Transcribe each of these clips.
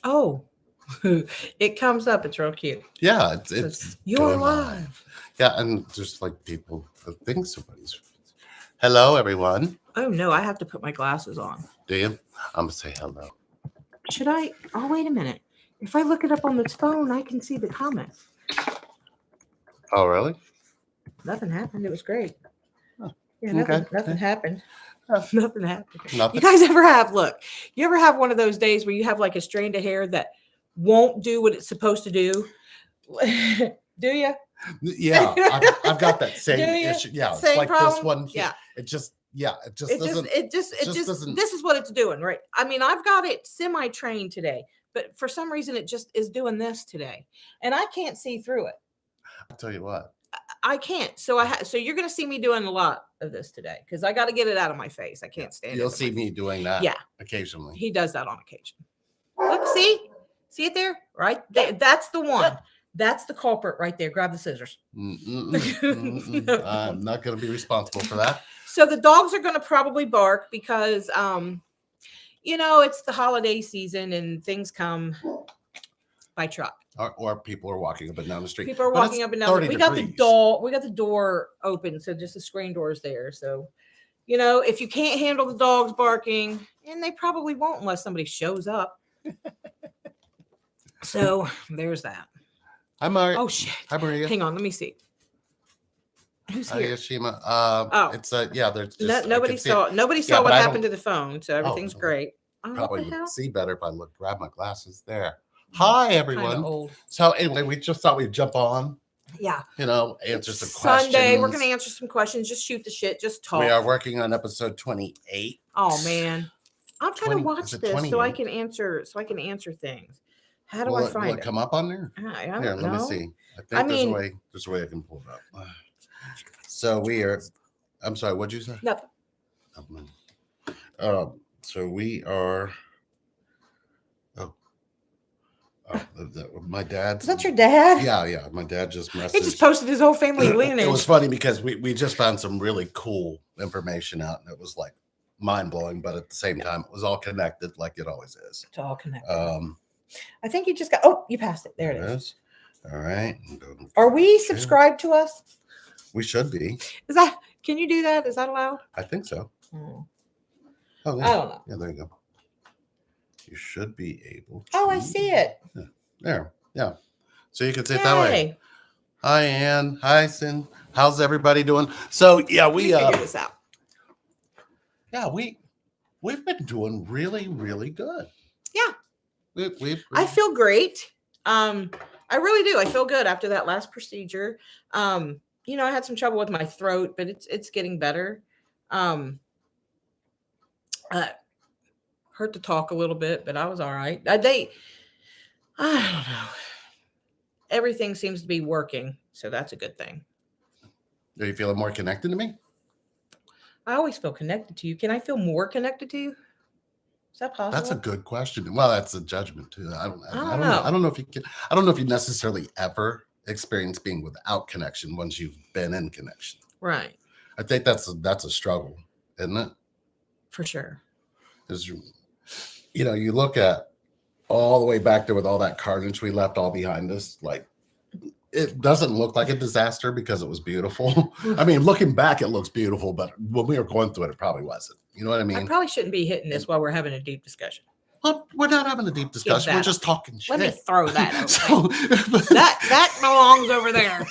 Oh, it comes up. It's real cute. Yeah, It says, it's "You're going live." Yeah, and just like people think somebody's. Hello, everyone. Oh no, I have to put my glasses on. Do you? I'm gonna say hello. Should I? Oh, wait a minute. If I look it up on this phone, I can see the comments. Oh, really? Nothing happened. It was great. Oh, Yeah, okay. nothing happened. Uh, Nothing happened. You Nothing. guys ever have, look, you ever have one of those days where you have like a strand of hair that won't do what it's supposed to do? Do you? Yeah, I've got that Do same you? issue. Yeah, it's Same like problem? this one here. Yeah. It just, yeah, it just It just, doesn't. it just, it just, doesn't. this is what it's doing, right? I mean, I've got it semi-trained today, but for some reason it just is doing this today. And I can't see through it. I'll tell you what. I can't. So so you're going to see me doing a lot of this today because I got to get it out of my face. I can't stand it. You'll see me doing that. Yeah. Occasionally. He does that on occasion. Look, see it there, right? That's the one. That's the culprit right there. Grab the scissors. I'm not going to be responsible for that. So the dogs are going to probably bark because, it's the holiday season and things come by truck. Or people are walking up and down the street. People are walking up and down. We got the door open, so just the screen door is there. So, if you can't handle the dogs barking, and they probably won't unless somebody shows up. So there's that. Hi, Maria. Oh shit. Hi, Maria. Hang on, let me see. Who's here? Yashima. It's there's just nobody saw what happened to the phone, so everything's great. Probably would see better if I grab my glasses there. Hi, everyone. Old. So anyway, we just thought we'd jump on. Yeah. Answer some questions. Sunday, we're gonna answer some questions. Just shoot the shit. Just talk. We are working on episode 28. Oh man, I'm trying to watch this 28? so I can answer things. How do I find it? Will it come up on there? I don't know. Let me see. I think there's a way I can pull it up. So we are. I'm sorry. What'd you say? Nothing. So we are. My dad. Is that your dad? Yeah. My dad just messaged. He just posted his whole family lineage. It was funny because we just found some really cool information out, and it was like mind blowing, but at the same time, it was all connected, like it always is. It's all connected. I think you just got. Oh, you passed it. There it is. All right. Are we subscribed to us? We should be. Can you do that? Is that allowed? I think so. Oh, yeah. I don't know. Yeah, there you go. You should be able to. Oh, I see it. Yeah. There. Yeah. So you can say it that way. Hi, Ann. Hi, Sin. How's everybody doing? So yeah, we figure this out. Yeah, we've been doing really, really good. Yeah. I feel great. I really do. I feel good after that last procedure. I had some trouble with my throat, but it's getting better. Hurt to talk a little bit, but I was all right. I don't know. Everything seems to be working, so that's a good thing. Are you feeling more connected to me? I always feel connected to you. Can I feel more connected to you? Is that possible? That's a good question. Well, that's a judgment too. I don't know. I don't know if you can. I don't know if you necessarily ever experience being without connection once you've been in connection. Right. I think that's a struggle, isn't it? For sure. Because you look at all the way back there with all that carnage we left all behind us. Like, it doesn't look like a disaster because it was beautiful. I mean, looking back, it looks beautiful, but when we were going through it probably wasn't. You know what I mean? I probably shouldn't be hitting this while we're having a deep discussion. Well, we're not having a deep discussion. We're just talking shit. Let me throw that over. That belongs over there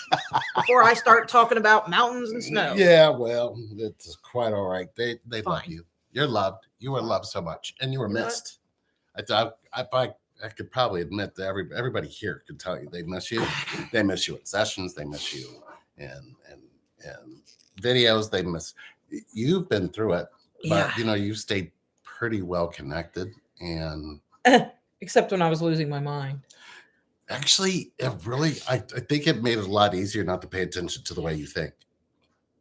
before I start talking about mountains and snow. Yeah, well, it's quite all right. They love you. You're loved. You were loved so much, and you were missed. I could probably admit that everybody here could tell you they miss you. They miss you in sessions. They miss you in videos. They miss. You've been through it, but you've stayed pretty well connected. And except when I was losing my mind. Actually, I think it made it a lot easier not to pay attention to the way you think.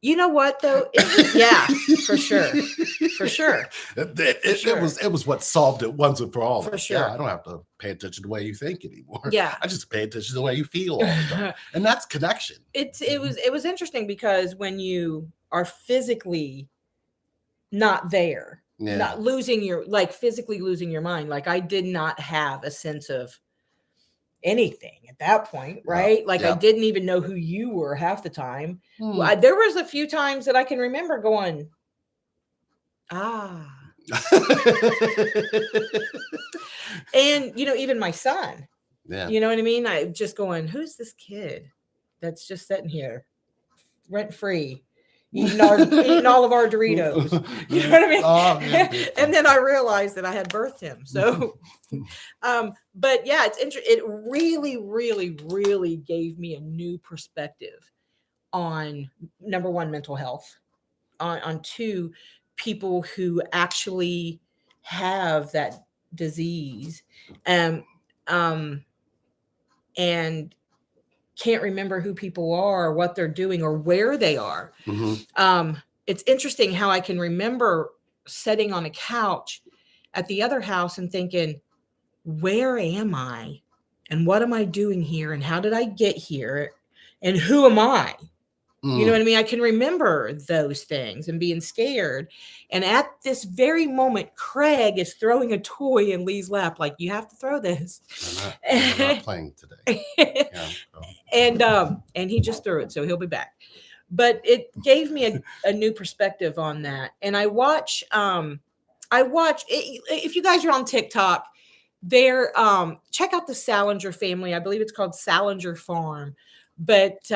You know what though? Yeah, for sure. It was what solved it once and for all. For sure. Yeah, I don't have to pay attention to the way you think anymore. Yeah. I just pay attention to the way you feel all the time. And that's connection. It was interesting because when you are physically not there, Yeah. not losing your, like physically losing your mind. Like I did not have a sense of anything at that point, right? Like I Yep. didn't even know who you were half the time. Hmm. There was a few times that I can remember going, and even my son, Yeah. you know what I mean? I just going, who's this kid that's just sitting here rent free? Eating all of our Doritos. You know what I mean? Oh, yeah, And then I realized that I had birthed him. So but yeah, it's interesting. It really, really, really gave me a new perspective on, number one, mental health, on two, people who actually have that disease, um um and can't remember who people are or what they're doing or where they are. It's interesting how I can remember sitting on a couch at the other house and thinking, where am I? And what am I doing here? And how did I get here? And who am I? You know what I mean? I can remember those things and being scared. And at this very moment, Craig is throwing a toy in Lee's lap, like, you have to throw this. We're not playing today. Yeah. And he just threw it, so he'll be back. But it gave me a new perspective on that. And I watch if you guys are on TikTok, there, check out the Salinger family. I believe it's called Salinger Farm. But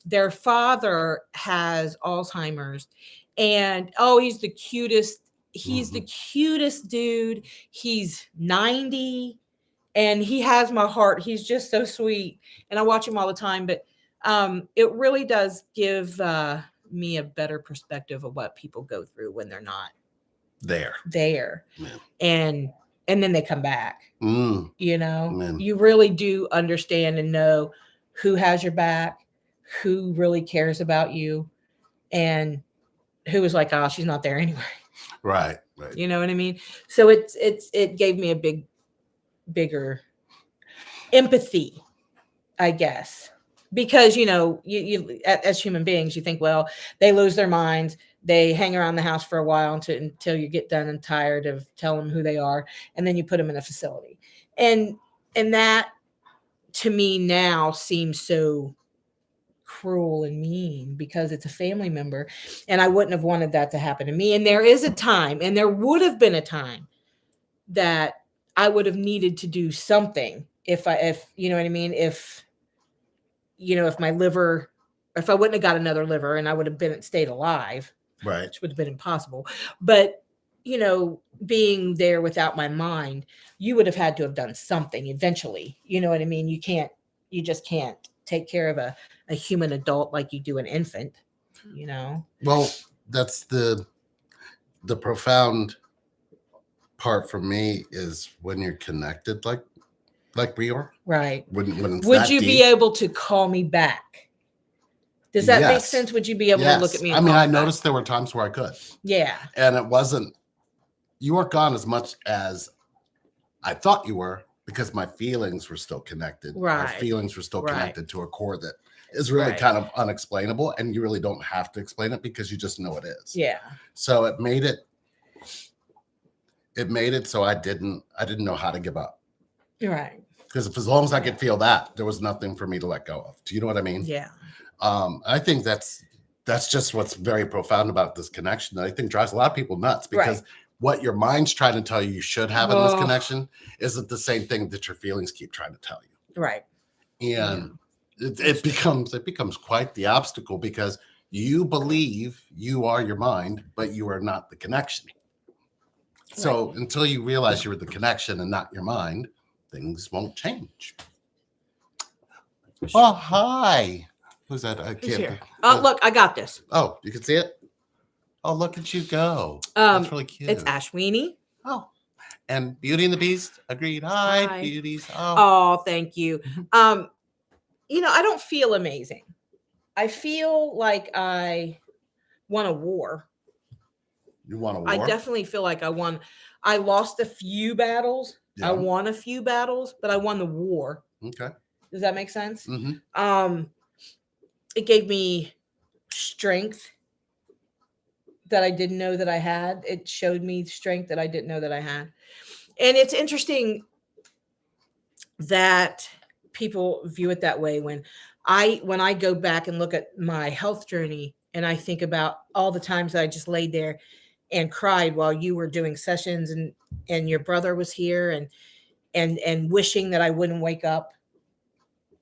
their father has Alzheimer's, and he's the cutest. He's the cutest dude. He's 90, and he has my heart. He's just so sweet, and I watch him all the time. But it really does give me a better perspective of what people go through when they're not there. Yeah. And then they come back. Man. You really do understand and know who has your back, who really cares about you, and who is like, oh, she's not there anyway. Right. You know what I mean? So it gave me a bigger empathy, I guess, because you as human beings, you think, well, they lose their minds, they hang around the house for a while until you get done and tired of telling them who they are, and then you put them in a facility, and that to me now seems so cruel and mean because it's a family member, and I wouldn't have wanted that to happen to me. And there is a time, and there would have been a time that I would have needed to do something if you know what I mean, if my liver, if I wouldn't have got another liver and I would have stayed alive, right, which would have been impossible. But being there without my mind, you would have had to have done something eventually. You know what I mean? You just can't take care of a human adult like you do an infant, Well, that's the profound part for me, is when you're connected like we are. Right. When would you be able to call me back? Does that make Yes. sense? Would you be able to look at me and I mean, call I me noticed back? there were times where I could. Yeah. And it wasn't, you weren't gone as much as I thought you were, because my feelings were still connected. Right. My feelings were still Right. connected to a core that is really Right. kind of unexplainable, and you really don't have to explain it because you just know it is. Yeah. So it made it so I didn't know how to give up. Right. Because as long as I could feel that, there was nothing for me to let go of. Do you know what I mean? Yeah. I think that's just what's very profound about this connection that I think drives a lot of people nuts, because what your mind's trying to tell you should have in this connection isn't the same thing that your feelings keep trying to tell you. Right. And it becomes quite the obstacle, because you believe you are your mind, but you are not the connection. So until you realize you're the connection and not your mind, things won't change. Oh, hi. Who's that? I Who's can't. here? Oh, look, I got this. Oh, you can see it? Oh, look at you go. That's really cute. It's Ashweenie. Oh, and Beauty and the Beast agreed. Hi, beauties. Oh, thank you. I don't feel amazing. I feel like I won a war. You won a war? I definitely feel like I won. I lost a few battles. Yeah. I won a few battles, but I won the war. Okay. Does that make sense? Mm-hmm. It gave me strength that I didn't know that I had. It showed me strength that I didn't know that I had. And it's interesting that people view it that way when I go back and look at my health journey and I think about all the times that I just laid there and cried while you were doing sessions and your brother was here and wishing that I wouldn't wake up,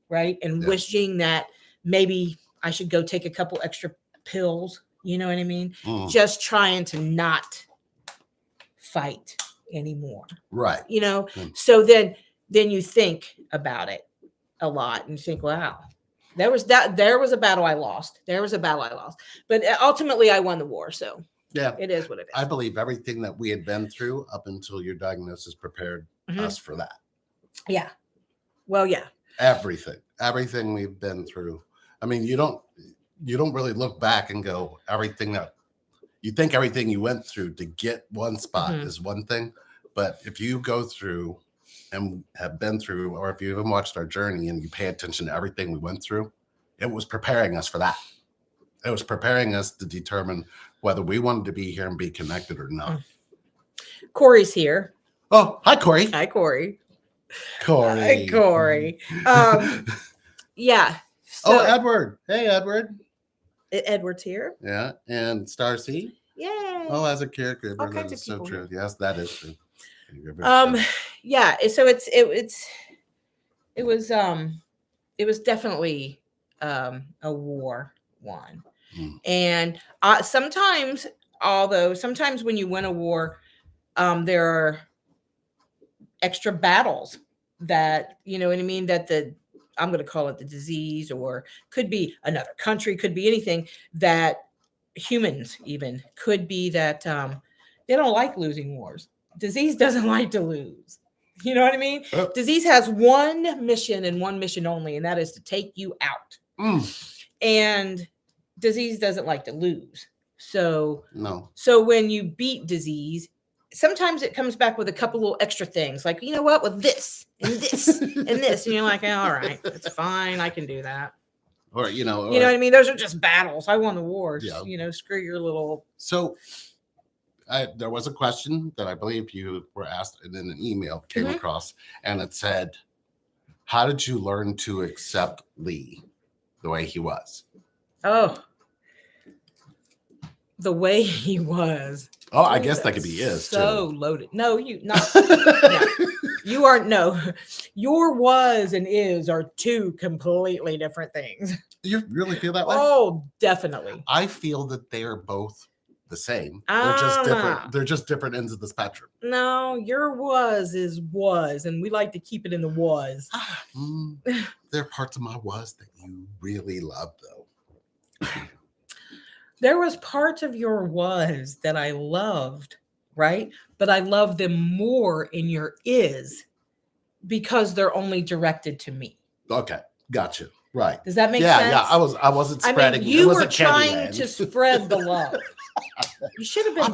right? And Yeah. wishing that maybe I should go take a couple extra pills, you know what I mean? Mm, Just trying to not fight anymore, right. you know? Mm. So then you think about it a lot and you think, wow, there was a battle I lost. There was a battle I lost. But ultimately I won the war. So Yeah. it is what it is. I believe everything that we had been through up until your diagnosis prepared Mhm. us for that. Yeah. Well, yeah. Everything we've been through. I mean, you don't really look back and go, everything that you think everything you went through to get one spot Mhm. is one thing. But if you go through and have been through, or if you even watched our journey and you pay attention to everything we went through, it was preparing us for that. It was preparing us to determine whether we wanted to be here and be connected or not. Corey's here. Oh, hi, Corey. Hi, Corey. Corey. Corey. Yeah. Oh, So Edward. Hey, Edward. Edward's here. Yeah. And Starcy. Yay. Oh, as a caregiver, All that kinds is of so people true. here. Yes, that is true. Yeah. So it was definitely a war one. Mm. And sometimes when you win a war, there are extra battles that, you know what I mean, that I'm going to call it the disease, or could be another country, could be anything, that humans even could be that they don't like losing wars. Disease doesn't like to lose. You know what I mean? Oh. Disease has one mission and one mission only, and that is to take you out. And disease doesn't like to lose. So No. So when you beat disease, sometimes it comes back with a couple little extra things, like, you know what, with this and this and this, and you're like, all right, it's fine, I can do that. Or you know what I mean? Those are just battles. I won the wars. Yeah. You know, screw your little. So there was a question that I believe you were asked, and then an email came across, and it said, how did you learn to accept Lee the way he was? Oh, the way he was. Oh, I guess that could be is so too. Loaded. No, you not. No. You aren't. No, your was and is are two completely different things. Do you really feel that way? Oh, definitely. I feel that they are both the same. They're just different. They're just different ends of the spectrum. No, your was is was, and we like to keep it in the was. There are parts of my was that you really love, though. There was parts of your was that I loved, right? But I love them more in your is because they're only directed to me. Okay, gotcha. Right. Does that make sense? Yeah. I wasn't spreading. I mean, you were trying to spread the love. You should have been should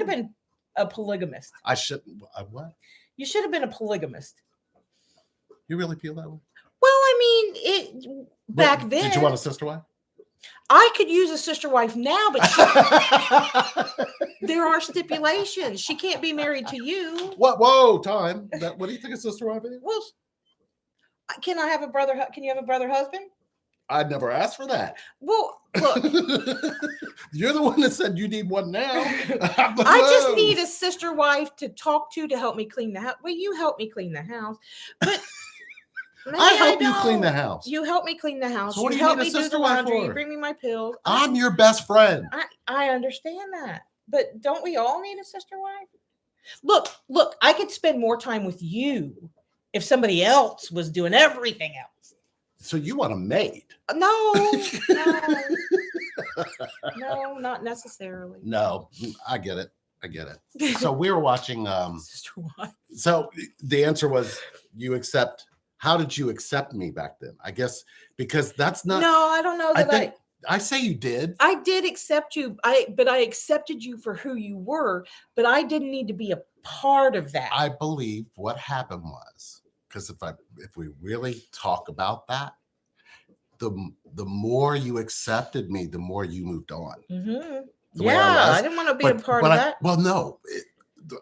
have been a polygamist. I shouldn't. What? You should have been a polygamist. You really feel that way? Well, I mean, back then. Did you want a sister wife? I could use a sister wife now, but there are stipulations. She can't be married to you. What? Whoa, time. What do you think a sister wife is? Well, can I have a brother? Can you have a brother husband? I'd never asked for that. Well, look. You're the one that said you need one now. I just need a sister wife to talk to help me clean the house. Well, you help me clean the house, but I help you clean the house. You help me clean the house. So what you do you help need me a do sister the wife laundry. for? You bring me my pills. I'm your best friend. I understand that, but don't we all need a sister wife? Look. I could spend more time with you if somebody else was doing everything else. So you want a maid? No, not necessarily. No, I get it. So we were watching. Sister wife. So the answer was you accept. How did you accept me back then? I guess because that's not. No, I don't know that I say you did. I did accept you. But I accepted you for who you were, but I didn't need to be a part of that. I believe what happened was, because if we really talk about that, the more you accepted me, the more you moved on. the way I Yeah, was. I didn't want to be a part of that. Well, no,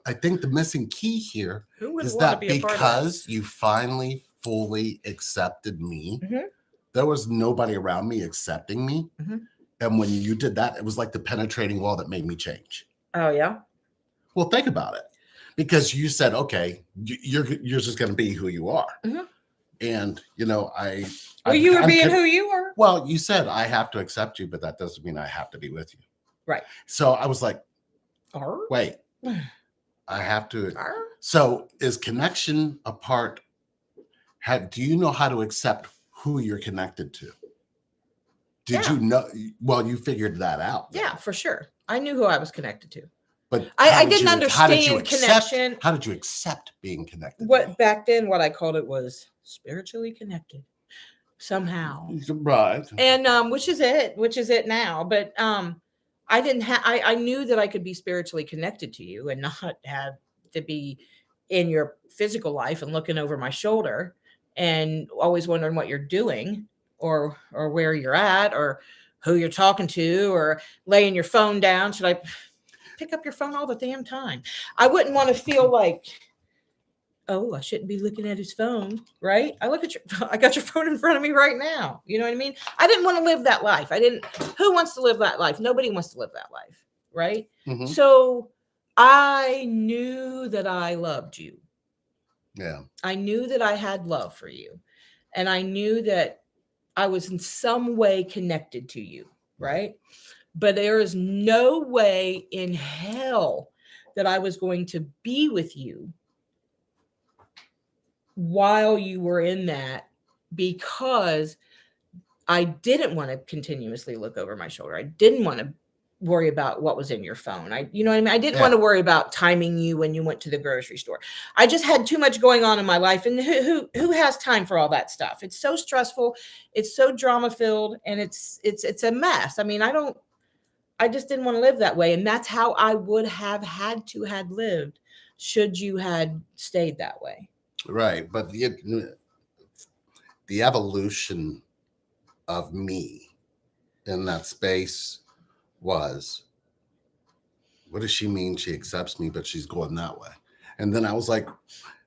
I think the missing key here Who would is want to that be a part of that? because you finally fully accepted me, Mhm. there was nobody around me accepting me. Mhm. And when you did that, it was like the penetrating wall that made me change. Oh yeah. Well, think about it, because you said, okay, you're just going to be who you are. Mhm. And, Well, you were being who you were. well, you said I have to accept you, but that doesn't mean I have to be with you. Right. So I was like, Arr. wait, I have to. Arr. So is connection a part? Do you know how to accept who you're connected to? Did Yeah. you know? Well, you figured that out. Yeah, for sure. I knew who I was connected to. But I how did didn't you- understand how did you accept, connection. How did you accept being connected? to What me? back then, what I called it was spiritually connected somehow. Right. And which is it now. But I didn't have I knew that I could be spiritually connected to you and not have to be in your physical life and looking over my shoulder and always wondering what you're doing or where you're at or who you're talking to or laying your phone down. Should I pick up your phone all the damn time? I wouldn't want to feel like, oh, I shouldn't be looking at his phone, right? I got your phone in front of me right now. You know what I mean? I didn't want to live that life. Who wants to live that life? Nobody wants to live that life, right? Mhm. So I knew that I loved you. Yeah. I knew that I had love for you. And I knew that I was in some way connected to you, right? But there is no way in hell that I was going to be with you while you were in that, because I didn't want to continuously look over my shoulder. I didn't want to worry about what was in your phone. You know what I mean? I didn't want to worry about timing you when you went to the grocery store. I just had too much going on in my life. And who has time for all that stuff? It's so stressful. It's so drama filled, and it's a mess. I mean, I just didn't want to live that way. And that's how I would have had to had lived should you had stayed that way. Right. But the evolution of me in that space was, what does she mean she accepts me, but she's going that way? And then I was like,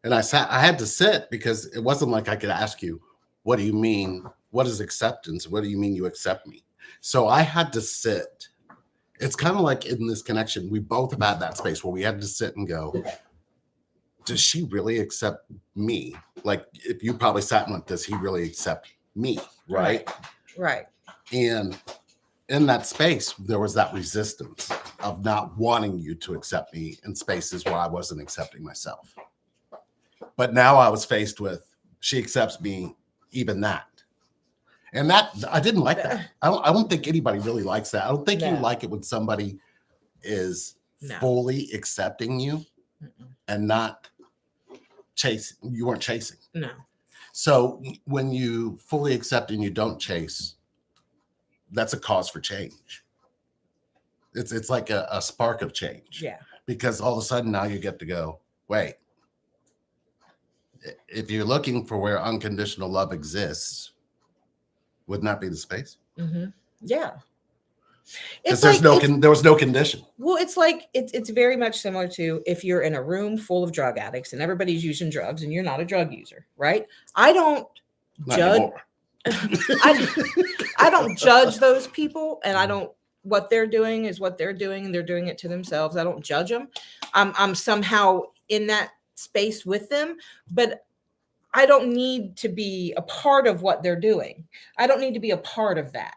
and I had to sit, because it wasn't like I could ask you, what do you mean? What is acceptance? What do you mean you accept me? So I had to sit. It's kind of like in this connection, we both have had that space where we had to sit and go, does she really accept me? Like, if you probably sat and went, does he really accept me? Right. Right. And in that space, there was that resistance of not wanting you to accept me in spaces where I wasn't accepting myself. But now I was faced with, she accepts me, even that. And that, I didn't like that. I don't think anybody really likes that. I don't think you like it when somebody is fully accepting you and not chasing. You weren't chasing. No. So when you fully accept and you don't chase, that's a cause for change. It's like a spark of change. Yeah. Because all of a sudden now you get to go, wait, if you're looking for where unconditional love exists, wouldn't that be the space? Mm-hmm. Yeah. Because there was no condition. Well, it's like it's very much similar to if you're in a room full of drug addicts and everybody's using drugs and you're not a drug user, right? I don't judge. I don't judge those people, and I don't. What they're doing is what they're doing, and they're doing it to themselves. I don't judge them. I'm somehow in that space with them, but I don't need to be a part of what they're doing. I don't need to be a part of that.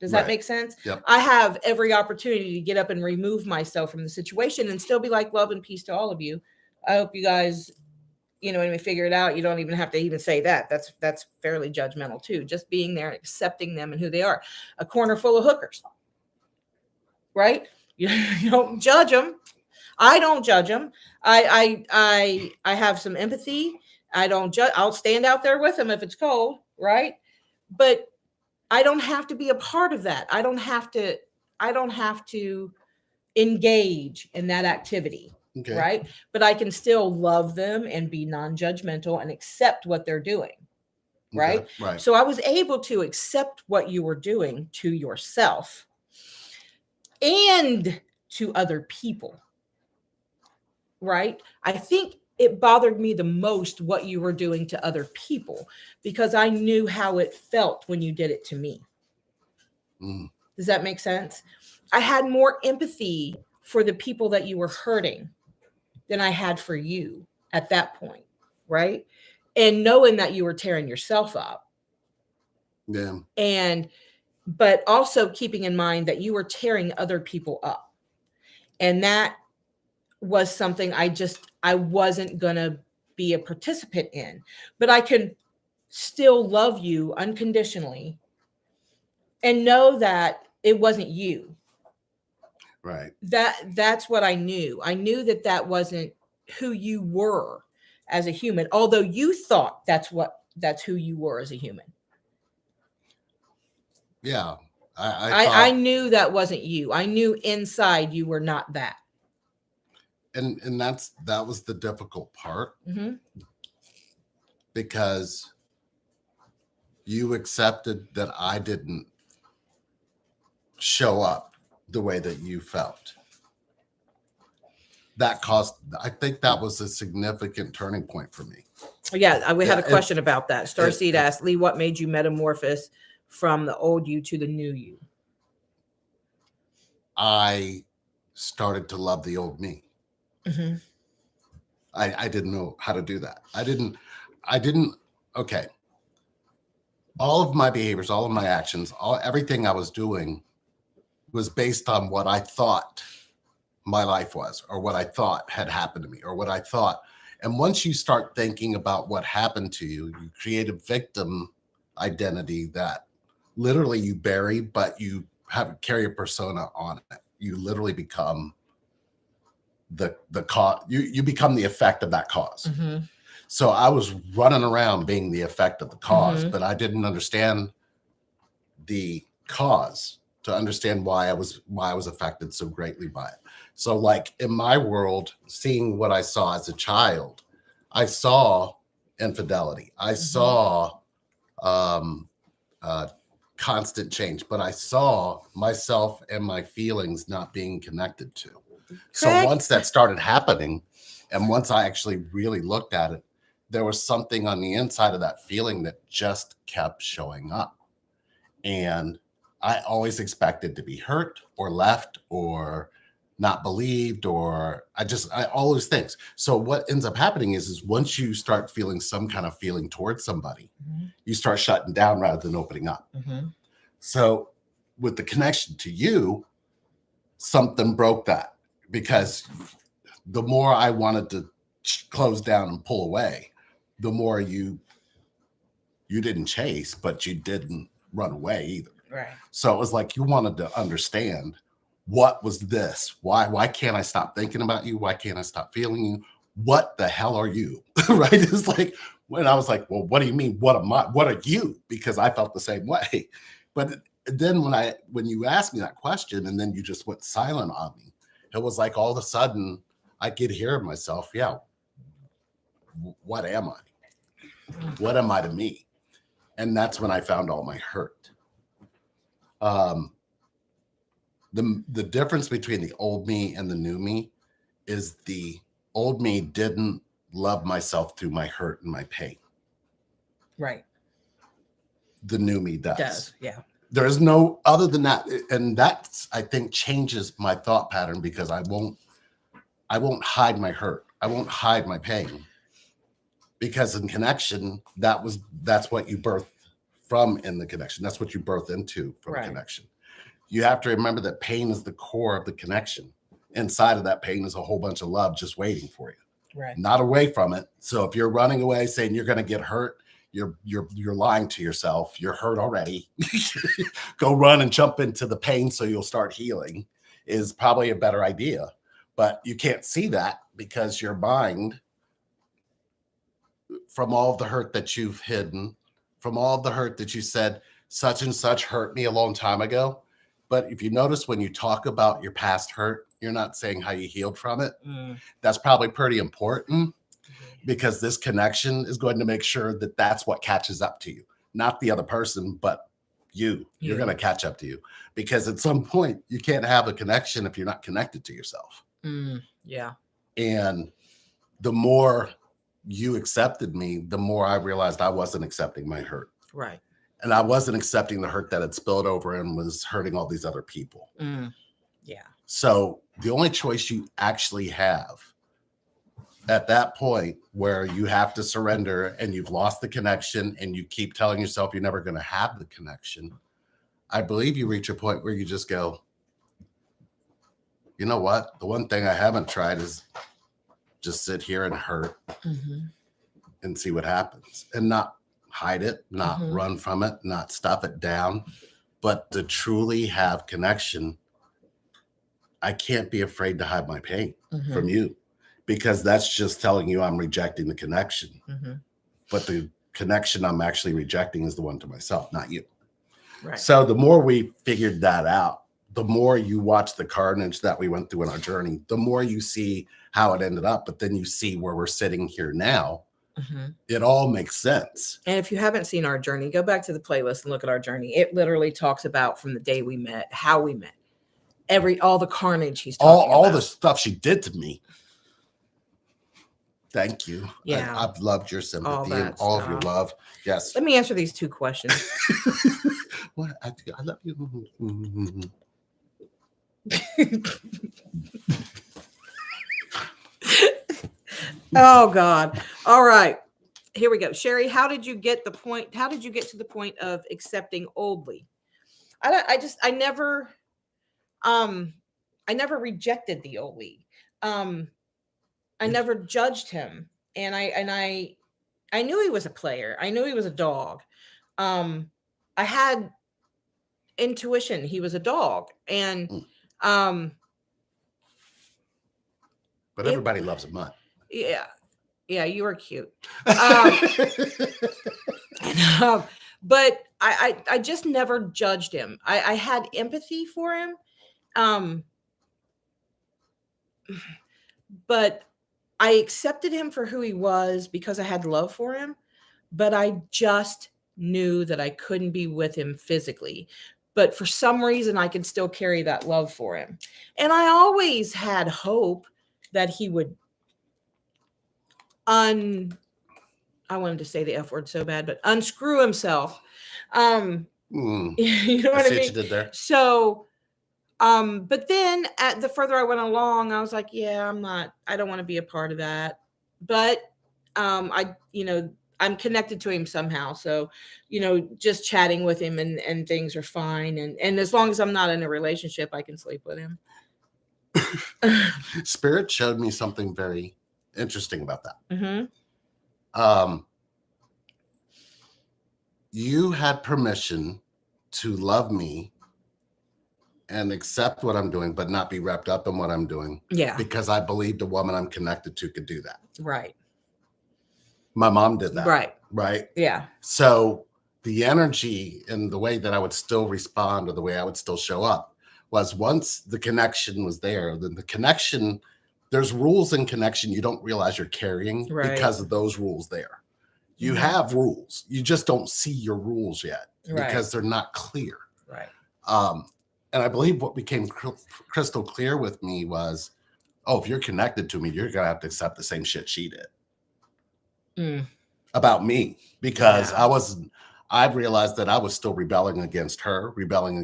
Does that make sense? Yep. I have every opportunity to get up and remove myself from the situation and still be like, love and peace to all of you. I hope you guys, when we figure it out, you don't even have to even say that. That's fairly judgmental too. Just being there and accepting them and who they are. A corner full of hookers, right? You don't judge them. I don't judge them. I have some empathy. I don't judge. I'll stand out there with them if it's cold, right? But I don't have to be a part of that. I don't have to engage in that activity. Okay. Right. But I can still love them and be non-judgmental and accept what they're doing. Right. Okay. Right. So I was able to accept what you were doing to yourself. and to other people, right? I think it bothered me the most what you were doing to other people because I knew how it felt when you did it to me. Mm. Does that make sense? I had more empathy for the people that you were hurting than I had for you at that point, right? And knowing that you were tearing yourself up. Yeah. But also keeping in mind that you were tearing other people up. And that was something I wasn't going to be a participant in. But I can still love you unconditionally and know that it wasn't you. Right. That's what I knew. I knew that that wasn't who you were as a human, although you thought that's who you were as a human. Yeah. I knew that wasn't you. I knew inside you were not that. And that was the difficult part, Mm-hmm. because you accepted that I didn't show up the way that you felt. I think that was a significant turning point for me. Yeah, we had a Yeah, question about that. Starseed asked, Lee, what made you metamorphose from the old you to the new you? I started to love the old me. Mm-hmm. I didn't know how to do that. I didn't, okay. All of my behaviors, all of my actions, everything I was doing was based on what I thought my life was, or what I thought had happened to me, or what I thought. And once you start thinking about what happened to you, you create a victim identity that literally you bury, but you carry a persona on it. You literally become the cause. You become the effect of that cause. Mm-hmm. So I was running around being the effect of the cause, Mm-hmm. but I didn't understand the cause to understand why I was affected so greatly by it. So like in my world, seeing what I saw as a child, I saw infidelity. I saw constant change, but I saw myself and my feelings not being connected to. So once that started happening, and once I actually really looked at it, there was something on the inside of that feeling that just kept showing up. And I always expected to be hurt or left or not believed, or all those things. So what ends up happening is once you start feeling some kind of feeling towards somebody, Mm-hmm. you start shutting down rather than opening up. Mm-hmm. So with the connection to you, something broke that, because the more I wanted to close down and pull away, the more you didn't chase, but you didn't run away either. Right. So it was like you wanted to understand, what was this? Why can't I stop thinking about you? Why can't I stop feeling you? What the hell are you? Right? It's like when I was like, well, what do you mean? What am I? What are you? Because I felt the same way. But then when you asked me that question and then you just went silent on me, it was like all of a sudden I could hear myself. Yeah. What am I? What am I to me? And that's when I found all my hurt. The difference between the old me and the new me is the old me didn't love myself through my hurt and my pain. Right. The new me does. Yeah. There is no other than that. And that, I think, changes my thought pattern, because I won't hide my hurt. I won't hide my pain, because in connection, that's what you birth from in the connection. That's what you birth into from connection. You have to remember that pain is the core of the connection. Inside of that pain is a whole bunch of love just waiting for you, Right. not away from it. So if you're running away saying you're going to get hurt, you're lying to yourself. You're hurt already. Go run and jump into the pain so you'll start healing is probably a better idea. But you can't see that because your mind, from all of the hurt that you've hidden, from all of the hurt that you said, such and such hurt me a long time ago. But if you notice, when you talk about your past hurt, you're not saying how you healed from it. That's probably pretty important, because this connection is going to make sure that that's what catches up to you, not the other person, but You're You. going to catch up to you, because at some point you can't have a connection if you're not connected to yourself. Yeah. And the more you accepted me, the more I realized I wasn't accepting my hurt. Right. And I wasn't accepting the hurt that had spilled over and was hurting all these other people. Yeah. So the only choice you actually have at that point, where you have to surrender and you've lost the connection and you keep telling yourself you're never going to have the connection, I believe you reach a point where you just go, you know what? The one thing I haven't tried is just sit here and hurt and see what happens, and not hide it, not run from it, not stuff it down, but to truly have connection. I can't be afraid to hide my pain from you, because that's just telling you I'm rejecting the connection. But the connection I'm actually rejecting is the one to myself, not you. Right. So the more we figured that out, the more you watch the carnage that we went through in our journey, the more you see how it ended up. But then you see where we're sitting here now. It all makes sense. And if you haven't seen our journey, go back to the playlist and look at our journey. It literally talks about from the day we met, how we met, all the carnage he's talking all about. the stuff she did to me. Thank you. Yeah. I've loved your sympathy and all of your love. Yes. Let me answer these 2 questions. What? I love you. Oh God. All right. Here we go. Sherry, how did you get to the point of accepting Oldley? I never rejected the Oldley. I never judged him. And I knew he was a player. I knew he was a dog. I had intuition. He was a dog. And but everybody loves a mutt. Yeah. Yeah, you were cute. But I just never judged him. I had empathy for him. But I accepted him for who he was because I had love for him. But I just knew that I couldn't be with him physically. But for some reason, I could still carry that love for him. And I always had hope that he would I wanted to say the F word so bad, but unscrew himself. You know what I mean? You did there. So, but then the further I went along, I was like, yeah, I don't want to be a part of that. But, I'm connected to him somehow. So, just chatting with him and things are fine. And as long as I'm not in a relationship, I can sleep with him. Spirit showed me something very interesting about that. You had permission to love me and accept what I'm doing, but not be wrapped up in what I'm doing. Yeah. Because I believed a woman I'm connected to could do that. Right. My mom did that. Right. Right. Yeah. So the energy and the way that I would still respond, or the way I would still show up, was once the connection was there, then the connection, there's rules in connection you don't realize you're carrying because of those rules there. You have rules. You just don't see your rules yet because they're not clear. Right. And I believe what became crystal clear with me was, if you're connected to me, you're going to have to accept the same shit she did about me, because I realized that I was still rebelling against her, rebelling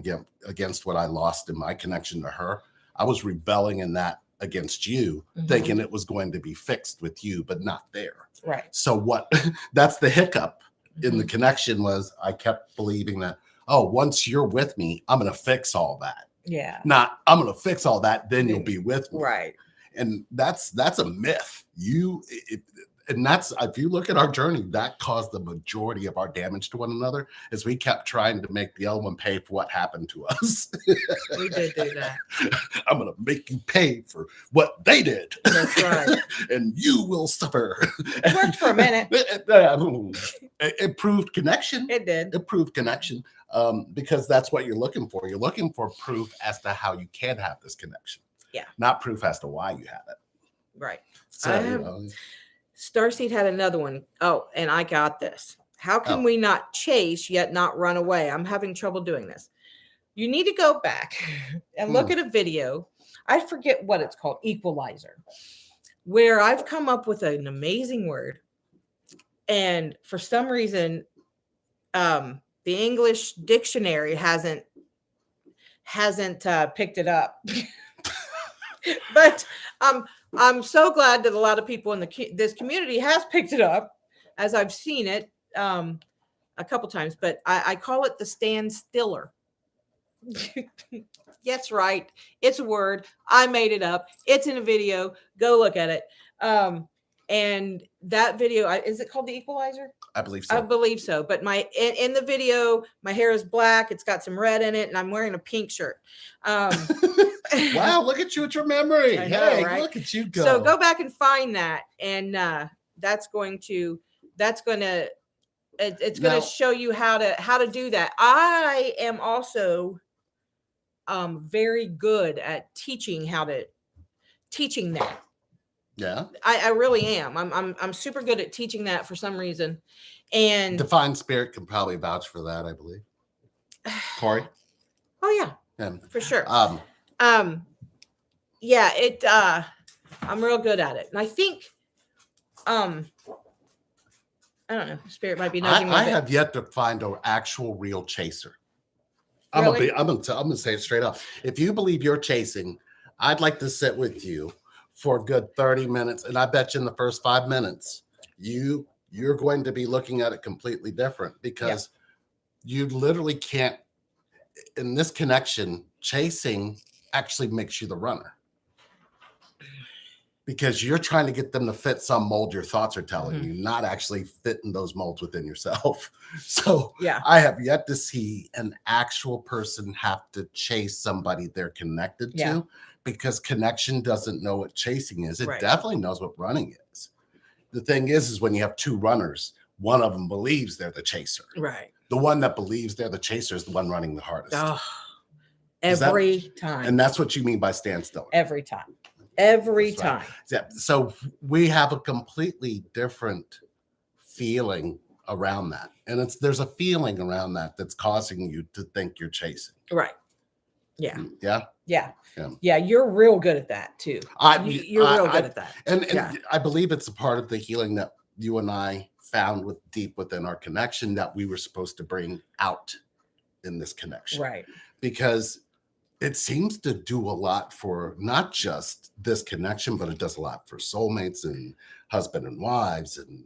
against what I lost in my connection to her. I was rebelling in that against you, thinking it was going to be fixed with you, but not there. Right. So that's the hiccup in the connection, was I kept believing that, once you're with me, I'm going to fix all that. Yeah. Not, I'm going to fix all that, then you'll be with me. Right. And that's a myth. And that's, if you look at our journey, that caused the majority of our damage to one another, as we kept trying to make the other one pay for what happened to us. We did do that. I'm going to make you pay for what they did. That's right. And you will suffer. It worked for a minute. It proved connection. It did. It proved connection, because that's what you're looking for. You're looking for proof as to how you can have this connection. Yeah. Not proof as to why you have it. Right. So, Starseed had another one. Oh, and I got this. How can Oh. we not chase yet not run away? I'm having trouble doing this. You need to go back and look at a video. I forget what it's called, equalizer, where I've come up with an amazing word. And for some reason, the English dictionary hasn't picked it up. But I'm so glad that a lot of people in this community has picked it up, as I've seen it a couple times. But I call it the stand stiller. That's right. It's a word. I made it up. It's in a video. Go look at it. And that video, is it called The Equalizer? I believe I so. believe so. But in the video, my hair is black. It's got some red in it, and I'm wearing a pink shirt. Wow, look at you with your memory. I know, Hey, right? look at you go. So go back and find that, and it's going to Now- show you how to do that. I am also very good at teaching that. Yeah. I really am. I'm super good at teaching that for some reason. And Divine Spirit can probably vouch for that, I believe. Corey? oh yeah, Yeah. for sure. Yeah, I'm real good at it. And I think I don't know, Spirit might be nudging me. I have yet to find an actual real chaser. Really? I'm gonna say it straight up. If you believe you're chasing, I'd like to sit with you for a good 30 minutes. And I bet you in the first 5 minutes, you're going to be looking at it completely different, because you literally can't, in this connection, chasing actually makes you the runner. Because you're trying to get them to fit some mold your thoughts are telling you, not actually fitting those molds within yourself. So Yeah. I have yet to see an actual person have to chase somebody they're connected Yeah. to, because connection doesn't know what chasing is. It Right. definitely knows what running is. The thing is when you have two runners, one of them believes they're the chaser. Right. The one that believes they're the chaser is the one running the hardest. Oh, Is that- every time. And that's what you mean by standstill. Every time. Every That's right. time. Yeah. So we have a completely different feeling around that. And there's a feeling around that that's causing you to think you're chasing. Right. Yeah. Yeah. Yeah. Yeah. Yeah. You're real good at that too. You're real good at that. And Yeah. I believe it's a part of the healing that you and I found deep within our connection that we were supposed to bring out in this connection. Right. Because it seems to do a lot for not just this connection, but it does a lot for soulmates and husband and wives, and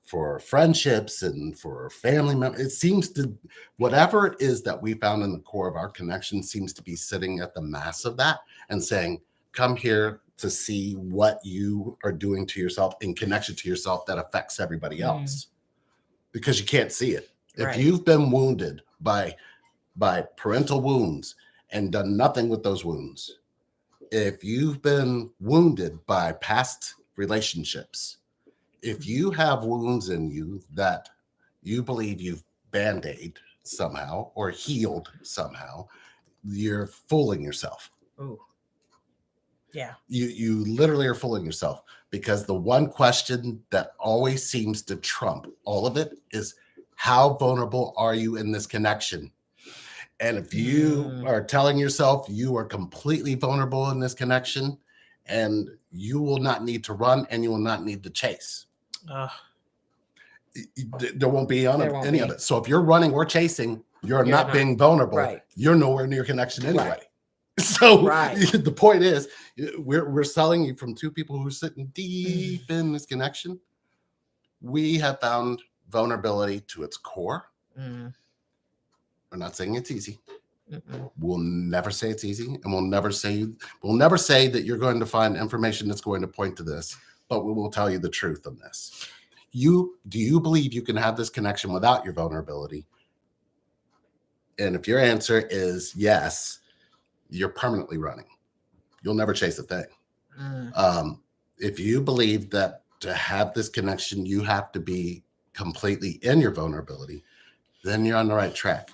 for friendships and for family members. It seems to, whatever it is that we found in the core of our connection seems to be sitting at the mass of that and saying, come here to see what you are doing to yourself in connection to yourself that affects everybody else, because you can't see it. Right. If you've been wounded by parental wounds and done nothing with those wounds, if you've been wounded by past relationships, if you have wounds in you that you believe you've band-aid somehow or healed somehow, you're fooling yourself. Oh. Yeah. You literally are fooling yourself, because the one question that always seems to trump all of it is, how vulnerable are you in this connection? And if you are telling yourself you are completely vulnerable in this connection, and you will not need to run and you will not need to chase, there won't be any of it. So if you're running or chasing, you're not being vulnerable. Right. You're nowhere near connection anyway. Right. So Right. the point is, we're selling you from two people who are sitting deep in this connection. We have found vulnerability to its core. We're not saying it's easy. We'll never say it's easy, and we'll never say that you're going to find information that's going to point to this, but we will tell you the truth on this. Do you believe you can have this connection without your vulnerability? And if your answer is yes, you're permanently running. You'll never chase a thing. If you believe that to have this connection, you have to be completely in your vulnerability, then you're on the right track.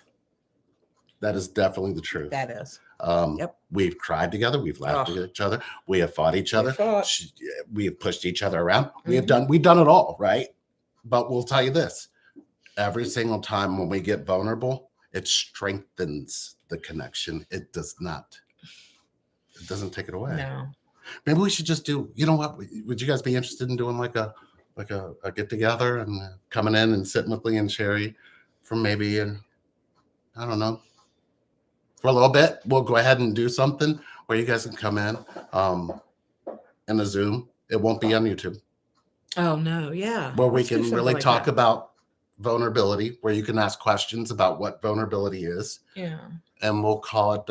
That is definitely the truth. That is. Yep. We've cried together. We've laughed at each other. We have fought each other. We have pushed each other around. We've done it all, right? But we'll tell you this: every single time when we get vulnerable, it strengthens the connection. It doesn't take it away. No. Maybe we should just do, you know what? Would you guys be interested in doing like a get together and coming in and sitting with Lee and Sherry for maybe, I don't know, for a little bit? We'll go ahead and do something where you guys can come in a Zoom. It won't be on YouTube. Oh no, yeah. Where we Let's do can something really like talk that. about vulnerability, where you can ask questions about what vulnerability is. Yeah. And we'll call it,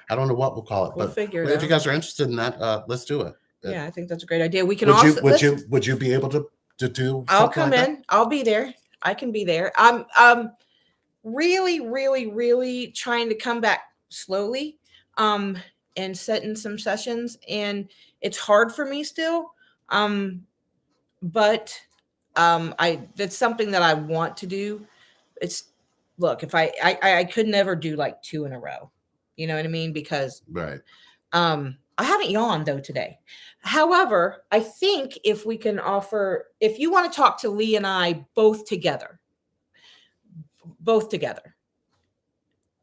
I don't know what we'll call it, We'll but figure it if you out. guys are interested in that, let's do it. Yeah, I think that's a great idea. We can Would also would you be able to do I'll something come like in. I'll be there. I can be there. I'm really, really, really trying to come back slowly. And setting some sessions. And it's hard for me still. But that's something that I want to do. It's look, if I could never do like 2 in a row. You know what I mean? Because that? Right. I haven't yawned though today. However, I think if we can offer, if you want to talk to Lee and I both together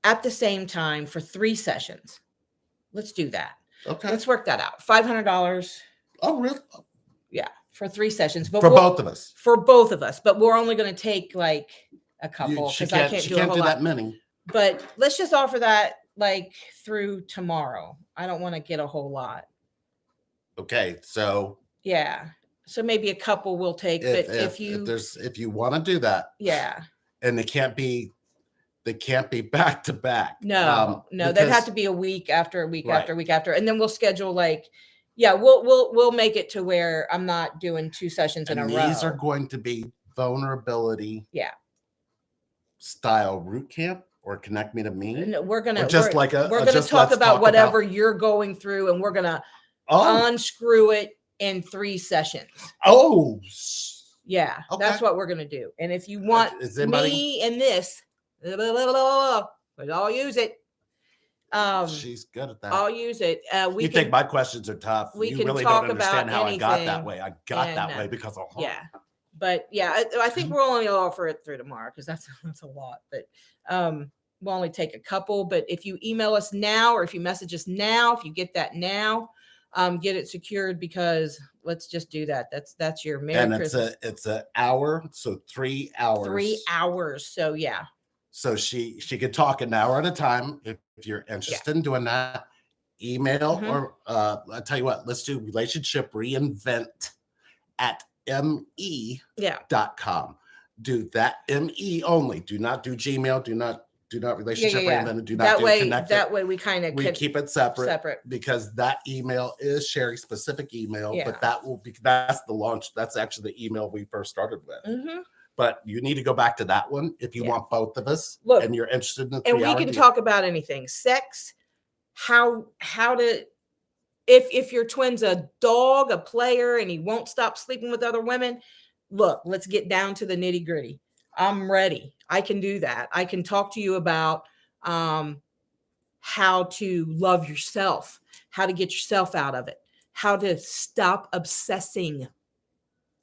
at the same time for 3 sessions, let's do that. Okay. Let's work that out. $500. Oh, really? Yeah, for 3 sessions, but For both of us. For both of us, but we're only going to take like a couple She because I can't. can't She do a can't whole do lot. that many. But let's just offer that like through tomorrow. I don't want to get a whole lot. Okay, so Yeah, so maybe a couple we'll take. But if you want to do that, yeah, and they can't be back to back. no, they'd because- have to be a week after a week Right. after a week after, and then we'll schedule like, yeah, we'll make it to where I'm not doing 2 sessions in and a row. these are going to be vulnerability. Yeah. Style root camp or connect me to me. No, we're gonna Or just we're, like a we're gonna just talk let's about talk whatever you're going through, and we're gonna Oh, unscrew it in 3 sessions. oh. Yeah, Okay. that's what we're gonna do. And if you want Is anybody- me and this, but I'll use it. She's good at that. I'll use it. We You can, think my questions are tough? we You can really talk don't understand about how I got that anything, way. I got that and, way because of her. yeah. But yeah, I think we'll only offer it through tomorrow because that's a lot. But we'll only take a couple. But if you email us now, or if you message us now, if you get that now, get it secured, because let's just do that. That's your Merry And Christmas. it's an hour, so 3 hours. 3 hours. So yeah. So she could talk an hour at a time. If you're interested in doing that, email Mhm. or I'll tell you what, let's do relationship reinvent at me.com. Do that ME only. Do not do Gmail. Do not relationship reinvent. Do not That do way, connect. that way we kind of We keep it separate separate. because that email is Sherry's specific email, Yeah. but that's the launch. That's actually the email we first started with. Mhm. But you need to go back to that one if you Yeah. want both of us. Look, and you're interested in the And we 3 hour can deal. talk about anything. Sex, how to, if your twin's a dog, a player, and he won't stop sleeping with other women, look, let's get down to the nitty gritty. I'm ready. I can do that. I can talk to you about how to love yourself, how to get yourself out of it, how to stop obsessing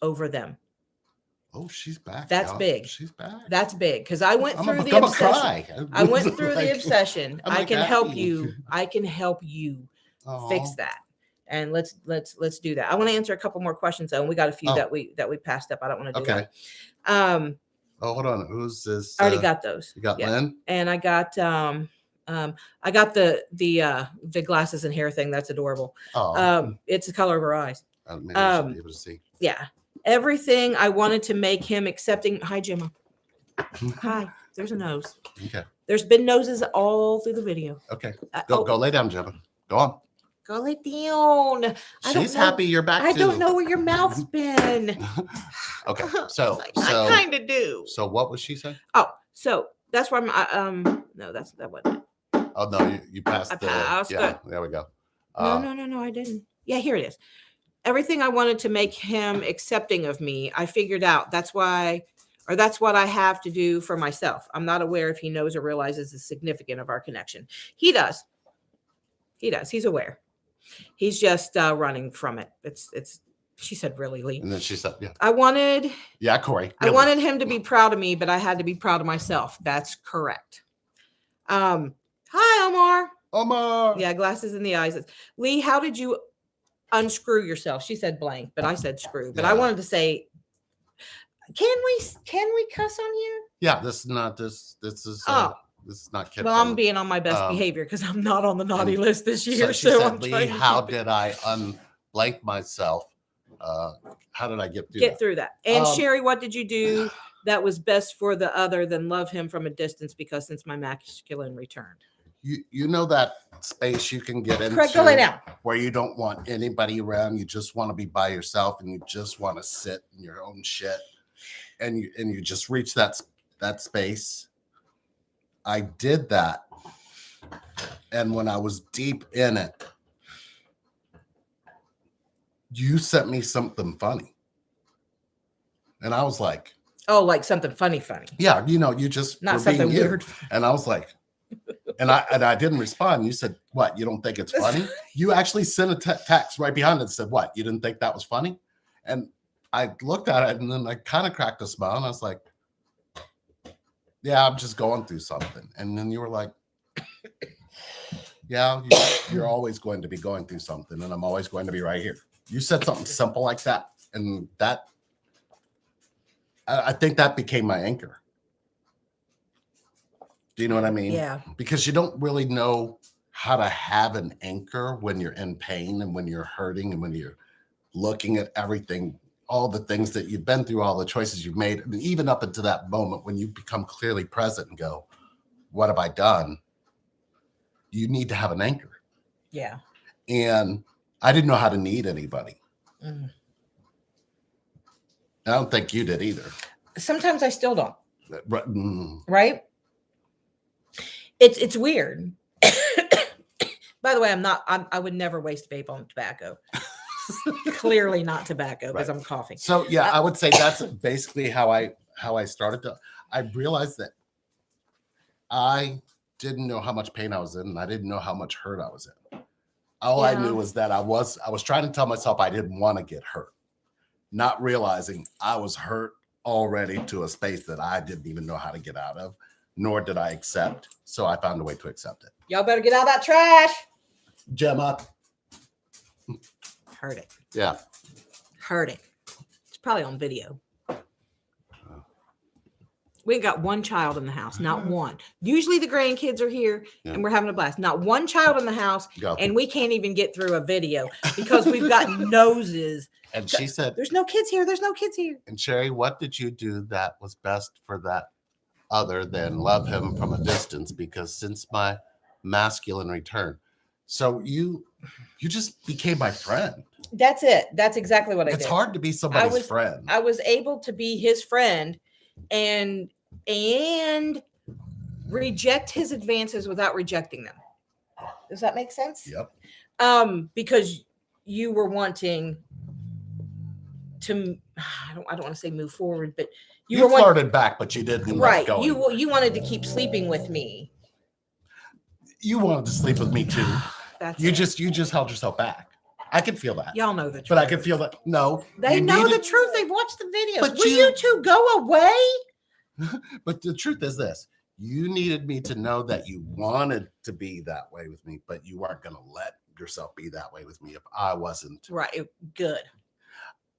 over them. Oh, she's back. That's y'all. big. She's back. That's big because I went I'm through gonna the obsession. cry. I went through the Like, obsession. I'm I like can help happy. you. I can help you fix Aw. that. And let's do that. I want to answer a couple more questions though. And we got a few Oh. that we passed up. I don't want to do Okay. that. Oh, hold on. Who's this? I already got those. You got Yeah. Lynn? And I got the glasses and hair thing. That's adorable. Oh, It's the color of her eyes. maybe I should be able to see. Yeah. Everything I wanted to make him accepting. Hi, Gemma. Hi. There's a nose. Okay. There's been noses all through the video. Okay. Oh, Go lay down, Gemma. Go on. go lay down. I don't She's know- happy you're back. I don't too. know where your mouth's been. Okay. So I kind of do. so what was she saying? Oh, so that's where no, that wasn't it. Oh no, you passed I the passed yeah. it. There we go. No, I didn't. Yeah, here it is. Everything I wanted to make him accepting of me, I figured out. That's what I have to do for myself. I'm not aware if he knows or realizes the significance of our connection. He does. He's aware. He's just running from it. She said, really, Lee? And then she said, yeah, I wanted Corey. I Really. wanted him to be proud of me, but I had to be proud of myself. That's correct. Hi, Omar. Omar. Yeah, glasses in the eyes. Lee, how did you unscrew yourself? She said blank, but I said screw. But I Yeah. wanted to say, can we cuss on here? Yeah, this is not this. This is this is not kid. Well, I'm being on my best behavior because I'm not on the naughty list this year. So she So said, I'm Lee, trying to how keep it- did I unblank myself? How did I get through that? through that? And Um, Sherry, what did you do that was best for the other than love him from a distance because since my masculine returned? You know that space you can get into Craig, go lay down. where you don't want anybody around. You just want to be by yourself and you just want to sit in your own shit. And you just reach that space. I did that. And when I was deep in it, you sent me something funny. And I was like, Oh, like something funny. yeah, you just Not were something being you. weird. And I was like, and I didn't respond. You said, what? You don't think it's funny? You actually sent a text right behind it and said, what? You didn't think that was funny? And I looked at it and then I kind of cracked a smile and I was like, yeah, I'm just going through something. And then you were like, yeah, you're always going to be going through something and I'm always going to be right here. You said something simple like that. And that, I think that became my anchor. Do you know what I mean? Yeah. Because you don't really know how to have an anchor when you're in pain and when you're hurting and when you're looking at everything, all the things that you've been through, all the choices you've made, and even up until that moment when you become clearly present and go, what have I done? You need to have an anchor. Yeah. And I didn't know how to need anybody. Mm. I don't think you did either. Sometimes I still don't. Mm. Right? It's weird. By the way, I would never waste vape on tobacco. Clearly not tobacco because Right. I'm coughing. So yeah, I would say that's basically how I started to. I realized that I didn't know how much pain I was in, and I didn't know how much hurt I was in. All I Yeah. knew was that I was trying to tell myself I didn't want to get hurt, not realizing I was hurt already to a space that I didn't even know how to get out of, nor did I accept. So I found a way to accept it. Y'all better get out of that trash. Gemma, Heard it. yeah, Heard it. It's probably on video. We ain't got one child in the house, not one. Usually the grandkids are here Yeah. and we're having a blast. Not one child in the house, go. and we can't even get through a video because we've got noses. And she said, There's no kids here. There's no kids here. and Sherry, what did you do that was best for that other than love him from a distance? Because since my masculine return, so you just became my friend. That's it. That's exactly what I did. It's hard to be somebody's was- friend. I was able to be his friend and reject his advances without rejecting them. Does that make sense? Yep. Because you were wanting to, I don't want to say move forward, but You were wanting, flirted back, but you didn't. right. Go You wanted to keep sleeping with me. You wanted to sleep with me too. That's You it. just held yourself back. I could feel that. Y'all know the truth. But I could feel that. No. They you know the needed- truth. They've watched the videos. But Will you two go away? But the truth is this. You needed me to know that you wanted to be that way with me, but you weren't going to let yourself be that way with me if I wasn't. Right. Good.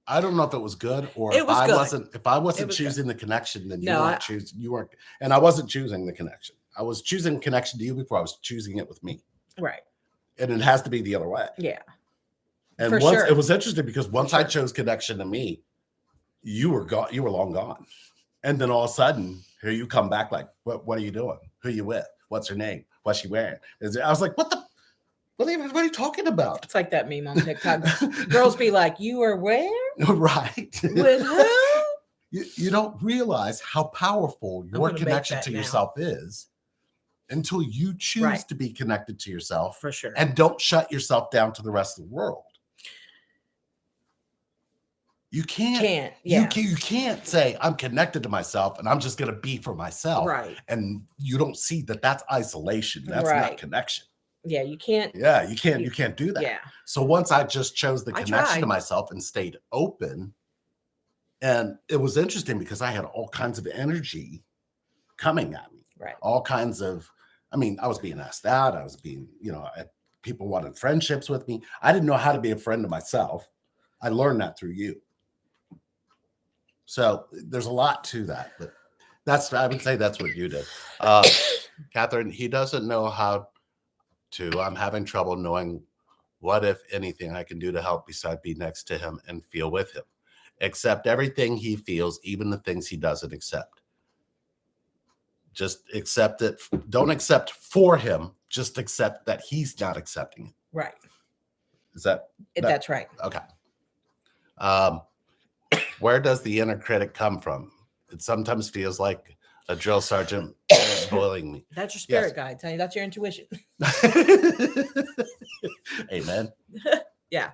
I don't know if it was good or It if was I good. wasn't was good. choosing the connection, then you No, weren't choosing. You weren't, and I wasn't choosing the connection. I was choosing connection to you before I was choosing it with me. Right. And it has to be the other way. Yeah. And For once sure. it was interesting because once I sure. chose connection to me, you were gone, you were long gone. And then all of a sudden, here you come back like, what are you doing? Who are you with? What's her name? What's she wearing? I was like, what are you talking about? It's like that meme on TikTok. Girls be like, you are where? Right. With who? You don't realize how powerful your gonna make connection that to now. yourself is until you choose Right. to be connected to yourself For sure. and don't shut yourself down to the rest of the world. You can't. Yeah. You can't say I'm connected to myself and I'm just going to be for myself. Right. And you don't see that that's isolation. That's not Right. connection. Yeah, you can't. Yeah, you can't do that. Yeah. So once I just chose the I connection to tried. myself and stayed open, and it was interesting because I had all kinds of energy coming at me. Right. All kinds of, I mean, I was being asked out. I was being, people wanted friendships with me. I didn't know how to be a friend to myself. I learned that through you. So there's a lot to that, but I would say that's what you did. Catherine, he doesn't know how to. I'm having trouble knowing what, if anything, I can do to help beside be next to him and feel with him. Accept everything he feels, even the things he doesn't accept. Just accept it. Don't accept for him. Just accept that he's not accepting it. Right. Is that? That's right. Okay. Where does the inner critic come from? It sometimes feels like a drill sergeant bullying me. That's your spirit guide. Tell you that's your intuition. Amen. Yeah.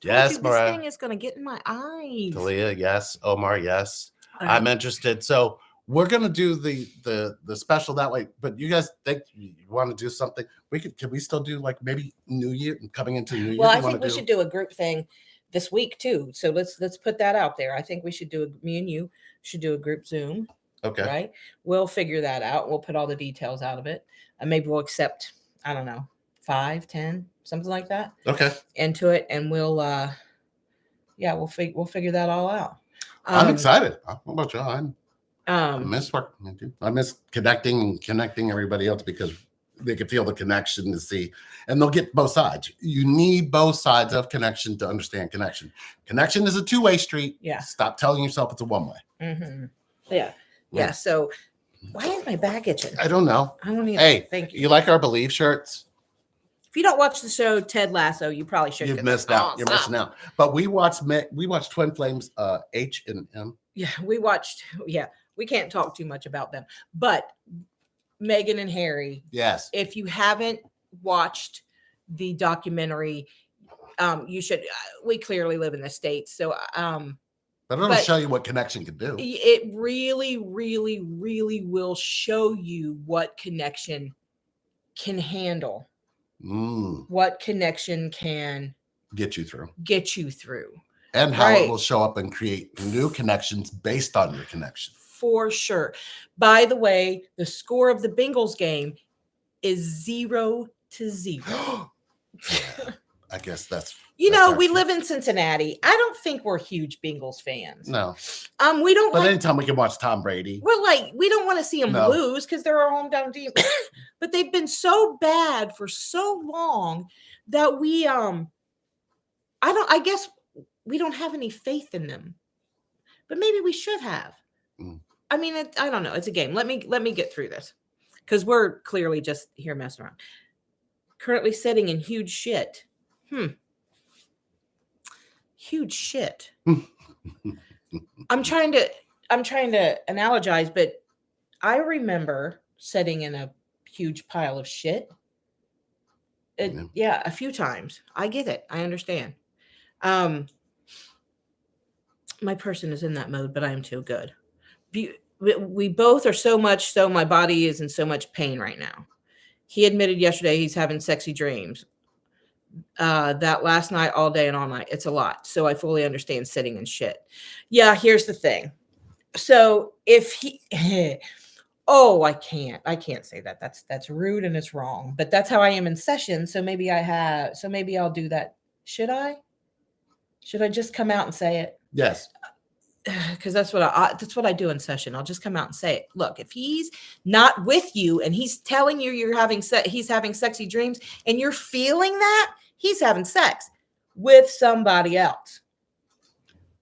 Yes, This Mariah. thing is going to get in my eyes. Talia, yes. Omar, yes. I'm interested. So we're gonna do the special that way. But you guys think you want to do something? Can we still do like maybe New Year, coming into New Year? Well, I think we should do a group thing this week too. So let's put that out there. I think we should me and you should do a group Zoom. Okay. Right. We'll figure that out. We'll put all the details out of it. And maybe we'll accept, I don't know, 5, 10, something like that. Okay. Into it. And we'll figure that all out. I'm excited. What about you? I miss working. I miss connecting everybody else because they can feel the connection to see, and they'll get both sides. You need both sides of connection to understand connection. Connection is a two-way street. Yeah. Stop telling yourself it's a one-way. Mm-hmm. Yeah. So why is my back itching? I don't know. I don't even. Hey, thank you. You like our Believe shirts? If you don't watch the show Ted Lasso, you probably should. You've missed out. You're missing out. But we watched Twin Flames, H and M. Yeah, we watched. Yeah, we can't talk too much about them, but Meghan and Harry. Yes. If you haven't watched the documentary, you should. We clearly live in the States, so but it'll show you what connection can do. It really, really, really will show you what connection can handle. What connection can get you through. And how it will show up and create new connections based on your connection. For sure. By the way, the score of the Bengals game is 0-0. Yeah, I guess that's we live in Cincinnati. I don't think we're huge Bengals fans. No. We don't. But anytime we can watch Tom Brady, we don't want to see them lose because they're our hometown team. But they've been so bad for so long that we I guess we don't have any faith in them. But maybe we should have. I mean, I don't know. It's a game. Let me get through this because we're clearly just here messing around. Currently sitting in huge shit. Huge shit. I'm trying to analogize, but I remember sitting in a huge pile of shit. A few times. I get it. I understand. My person is in that mode, but I am too good. We both are so my body is in so much pain right now. He admitted yesterday he's having sexy dreams. That last night, all day and all night. It's a lot. So I fully understand sitting in shit. Yeah, here's the thing. So if he I can't say that. That's rude and it's wrong. But that's how I am in session. So maybe I'll do that. Should I just come out and say it? Yes. Because that's what I do in session. I'll just come out and say it. Look, if he's not with you and he's telling you he's having sexy dreams and you're feeling that, he's having sex with somebody else.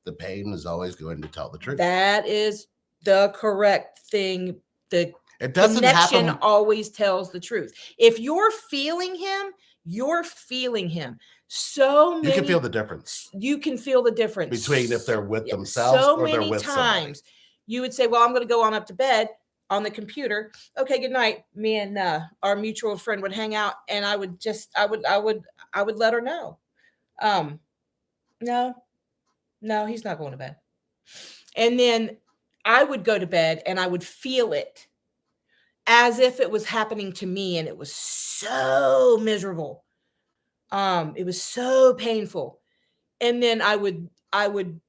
The pain is always going to tell the truth. That is the correct thing. The connection happen. Always tells the truth. If you're feeling him, you're feeling him. You can feel the difference. You can feel the difference between if they're with themselves or they're with somebody. You would say, well, I'm going to go on up to bed on the computer. Okay, good night. Me and our mutual friend would hang out and I would let her know. No, he's not going to bed. And then I would go to bed and I would feel it. as if it was happening to me, and it was so miserable. It was so painful. And then I would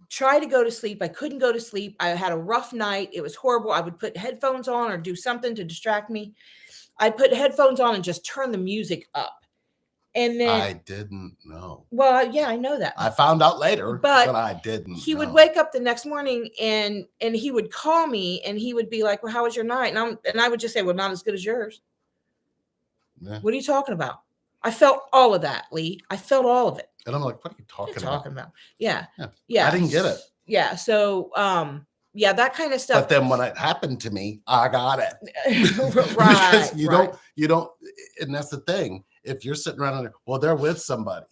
try to go to sleep. I couldn't go to sleep. I had a rough night. It was horrible. I would put headphones on or do something to distract me. I'd put headphones on and just turn the music up. And then, I didn't know. well, yeah, I know that. I found out later, But but I didn't He would know. wake up the next morning and he would call me and he would be like, "Well, how was your night?" And I would just say, "Well, not as good as yours." Yeah. What are you talking about? I felt all of that, Lee. I felt all of it. And I'm like, what are you What are talking you about? talking about? Yeah. Yeah. Yeah. I didn't get it. Yeah. So yeah, that kind of stuff. But then when it happened to me, I got it. Right. Because you don't, and that's the thing. If you're sitting around and well, they're with somebody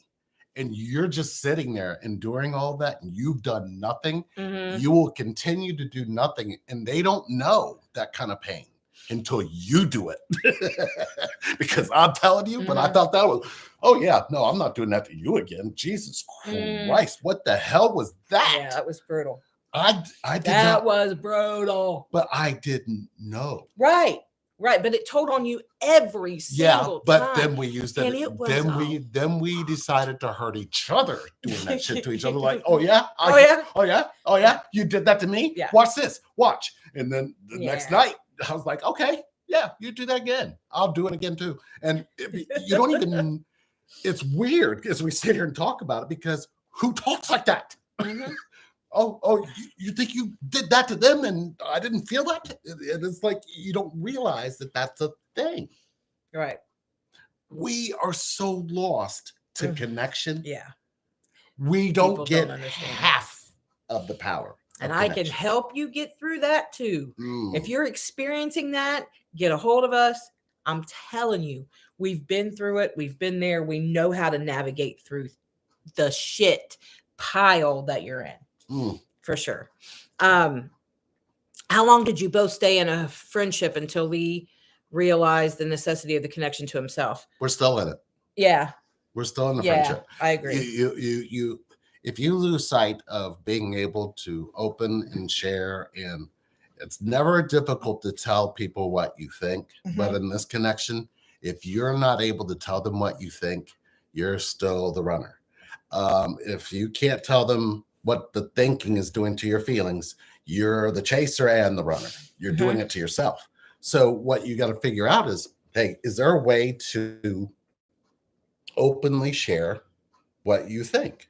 and you're just sitting there enduring all that and you've done nothing, Mhm. you will continue to do nothing. And they don't know that kind of pain until you do it. Because I'm telling you, when I Mhm. thought that was, oh yeah, no, I'm not doing that to you again. Jesus Christ, what the hell was that? Yeah, that was brutal. I did That not, was brutal. but I didn't know. Right. Right. But it told on you every single But time. then we used it. And it was Then we decided to hurt each other doing that shit to each other. Like, oh yeah, Oh, yeah. oh yeah, you did that to me. Yeah. Watch this, watch. And then the next Yeah. night, I was like, okay, yeah, you do that again. I'll do it again too. And you don't even. It's weird as we sit here and talk about it because who talks like that? Mhm. Oh, you think you did that to them and I didn't feel that? And it's like you don't realize that that's a thing. Right. We are so lost to Mm. connection. Yeah. We People don't get don't understand. half of the power. And of I can connection. help you get through that too. Mm. If you're experiencing that, get a hold of us. I'm telling you, we've been through it. We've been there. We know how to navigate through the shit pile that you're in. Mm. For sure. How long did you both stay in a friendship until Lee realized the necessity of the connection to himself? We're still in it. Yeah. We're still in the Yeah. friendship. I agree. You if you lose sight of being able to open and share, and it's never difficult to tell people what you think, but in this connection, if you're not able to tell them what you think, you're still the runner. If you can't tell them what the thinking is doing to your feelings, you're the chaser and the runner. You're doing it to yourself. So what you got to figure out is, hey, is there a way to openly share what you think?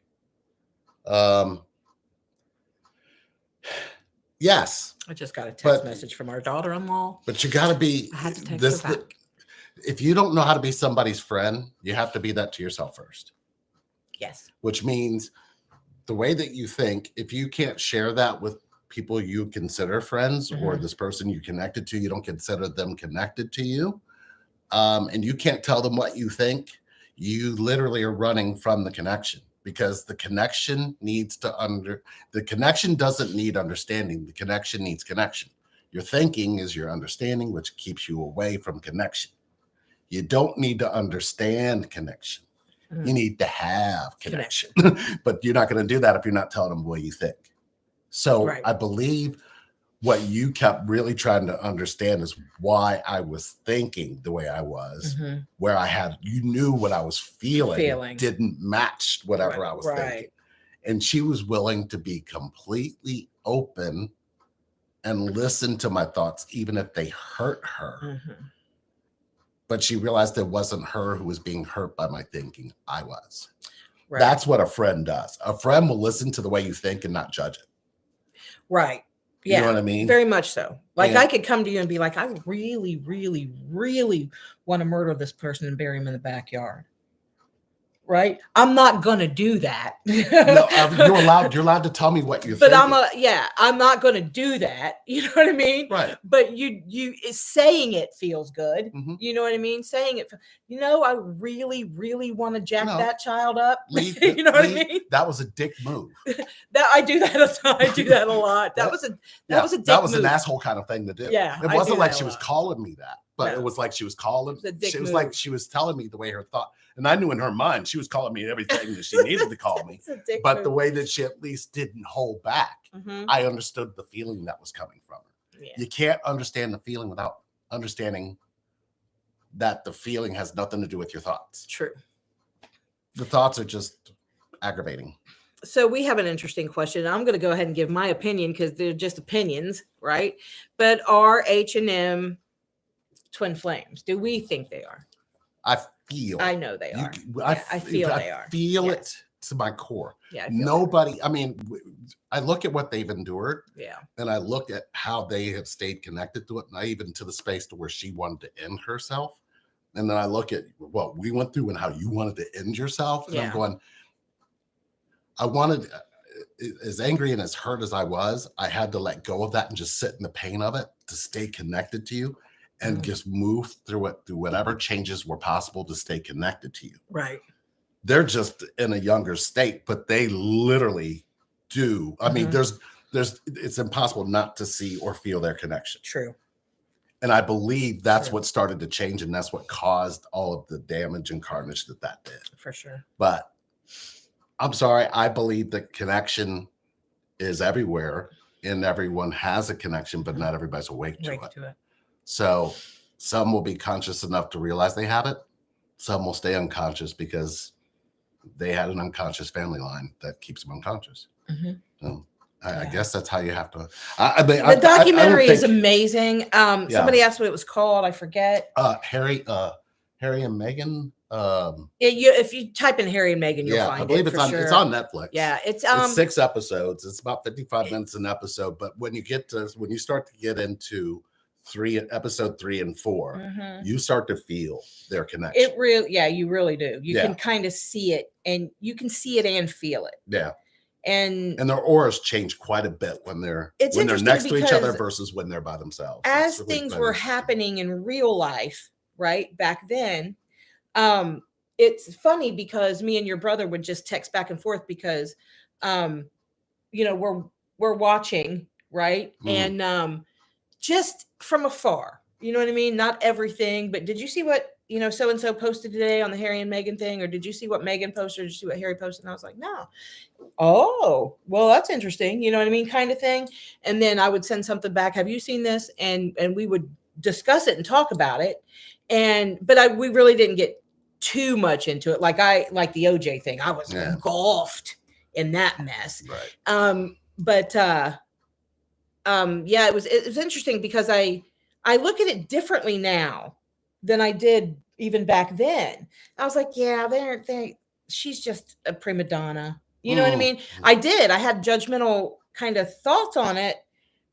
Yes, I just got a text but- message from our daughter-in-law. but you got to be I had to text this. her back. If you don't know how to be somebody's friend, you have to be that to yourself first. Yes. Which means the way that you think, if you can't share that with people you consider friends or this person you connected to, you don't consider them connected to you, and you can't tell them what you think, you literally are running from the connection, because the connection needs to the connection doesn't need understanding. The connection needs connection. Your thinking is your understanding, which keeps you away from connection. You don't need to understand connection. You need to have connection. But you're not going to do that if you're not telling them what you think. So I believe what you kept really trying to understand is why I was thinking the way I was, where you knew what I was feeling. Didn't match whatever I was thinking. And she was willing to be completely open and listen to my thoughts, even if they hurt her. But she realized it wasn't her who was being hurt by my thinking. I was. Right. That's what a friend does. A friend will listen to the way you think and not judge it. Right. Yeah. You know what I mean? Very much so. Like, I could come to you and be like, I really, really, really want to murder this person and bury him in the backyard. Right? I'm not gonna do that. No, you're allowed to tell me what you're thinking. But I'm not gonna do that. You know what I mean? Right. But you saying it feels good. You know what I mean? Saying it, I really, really want to jack that child up. You know what I mean? That was a dick move. I do that. I do that a lot. That was a dick move. That was an asshole kind of thing to do. Yeah. It wasn't like she was calling me that, but it was like she was calling. It was like she was telling me the way her thought. And I knew in her mind, she was calling me everything that she needed to call me. But the way that she at least didn't hold back, I understood the feeling that was coming from her. Yeah. You can't understand the feeling without understanding that the feeling has nothing to do with your thoughts. True. The thoughts are just aggravating. So we have an interesting question. I'm going to go ahead and give my opinion because they're just opinions, right? But are H&M twin flames? Do we think they are? I know they are. I feel they are. Feel Yeah. it to my core. Yeah. I feel Nobody, I mean, I look at what they've endured, Yeah. and I look at how they have stayed connected to it, and I even to the space to where she wanted to end herself. And then I look at what we went through and how you wanted to end yourself. And Yeah. I'm going, I wanted, as angry and as hurt as I was, I had to let go of that and just sit in the pain of it to stay connected to you and Mhm. just move through it, through whatever changes were possible to stay connected to you. Right. They're just in a younger state, but they literally do. I mean, Mhm. it's impossible not to see or feel their connection. True. And I believe that's True. what started to change, and that's what caused all of the damage and carnage that did. For sure. But I'm sorry, I believe that connection is everywhere, and everyone has a connection, but not everybody's awake to it. So some will be conscious enough to realize they have it. Some will stay unconscious because they had an unconscious family line that keeps them unconscious. Mhm. So I Yeah. guess that's how you have to. The documentary is think, amazing. Somebody asked what it was called. I forget. Harry and Meghan. If you type in Harry and Meghan, you'll find I believe it. it's on. Sure. It's on Netflix. Yeah, it's 6 episodes. It's about 55 minutes an episode. But when you start to get into episode 3 and 4, Mhm. you start to feel their connection. It really, yeah, you really do. You can kind of see it, and you can see it and feel it. Yeah. And their auras change quite a bit when they're next to each other versus when they're by themselves. As things were happening in real life, right back then, it's funny because me and your brother would just text back and forth because, we're watching, right, and just from afar, you know what I mean? Not everything, but did you see what so and so posted today on the Harry and Meghan thing, or did you see what Meghan posted? Or did you see what Harry posted? And I was like, no. Oh, well, that's interesting. You know what I mean? Kind of thing. And then I would send something back. Have you seen this? And we would discuss it and talk about it. But we really didn't get too much into it. Like the OJ thing. I was engulfed in that mess. Right. It was interesting because I look at it differently now than I did even back then. I was like, yeah, she's just a prima donna. You know what I mean? I had judgmental kind of thoughts on it.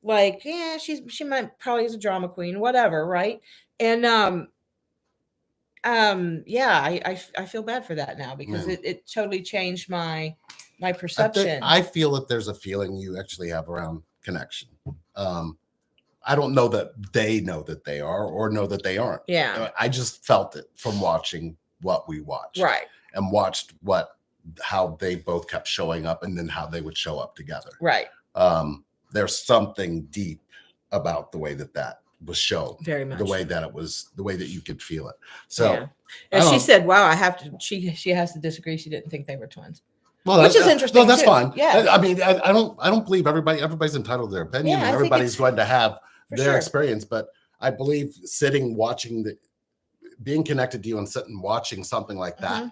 Like, yeah, she might probably is a drama queen, whatever. Right. And, I feel bad for that now because it totally changed my perception. I feel that there's a feeling you actually have around connection. I don't know that they know that they are or know that they aren't. Yeah. I just felt it from watching what we watched. Right. And watched how they both kept showing up and then how they would show up together. Right. There's something deep about the way that was shown. Very much. The way that you could feel it. So and she said, wow, she has to disagree. She didn't think they were twins. Well, which is interesting. No, that's fine. Yeah. I mean, I don't believe everybody's entitled to their opinion. Yeah, and everybody's going to have their sure. experience. But I believe being connected to you and sitting watching something like that,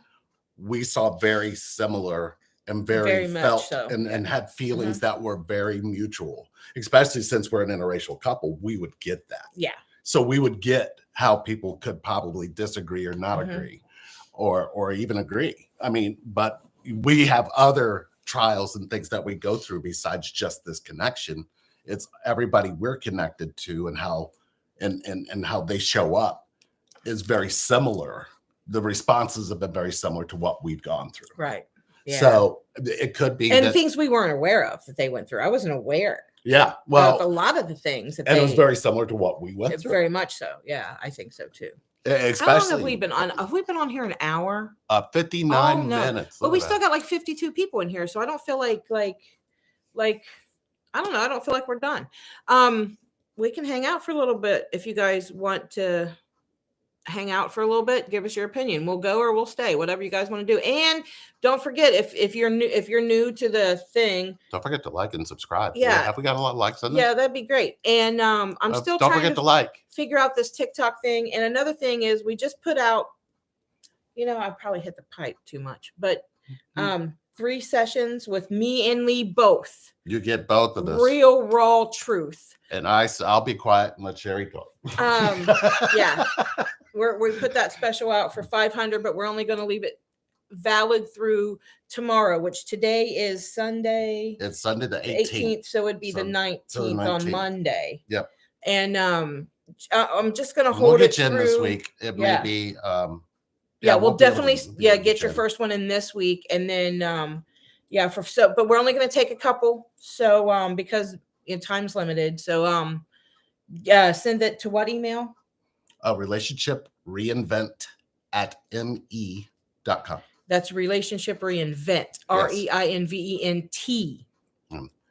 we saw very similar and very felt so. and had feelings that were very mutual, especially since we're an interracial couple. We would get that. Yeah. So we would get how people could probably disagree or not agree or even agree. I mean, but we have other trials and things that we go through besides just this connection. It's everybody we're connected to and how and how they show up is very similar. The responses have been very similar to what we've gone through. Right. Yeah. So it could be things we weren't aware of that they went through. I wasn't aware. Yeah. Well, of a lot of the things that it was very similar to what we went through. Very much so. Yeah, I think so too. Especially, how long have we been on? Have we been on here an hour? 59 minutes. But we still got like 52 people in here, so I don't feel like I don't know. I don't feel like we're done. We can hang out for a little bit if you guys want to hang out for a little bit, give us your opinion. We'll go or we'll stay, whatever you guys want to do. And don't forget, if you're new to the thing, Don't forget to like and subscribe. Yeah. Have we got a lot of likes on this? yeah, that'd be great. And I'm still don't trying forget to to like. figure out this TikTok thing. And another thing is we just put out, I probably hit the pipe too much, but 3 sessions with me and Lee both. You get both of this. Real raw truth. And I'll be quiet and let Sherry talk. Yeah. We put that special out for $500, but we're only going to leave it valid through tomorrow, which today is Sunday. It's Sunday the 18th. So it'd be the 19th on Monday. Yep. And I'm just going to we'll hold get it you in through. this week. It may be. We'll definitely get your you. first one in this week, and then but we're only going to take a couple. So because time's limited. So send it to what email? Relationship reinvent at me.com. That's relationship reinvent, REINVENT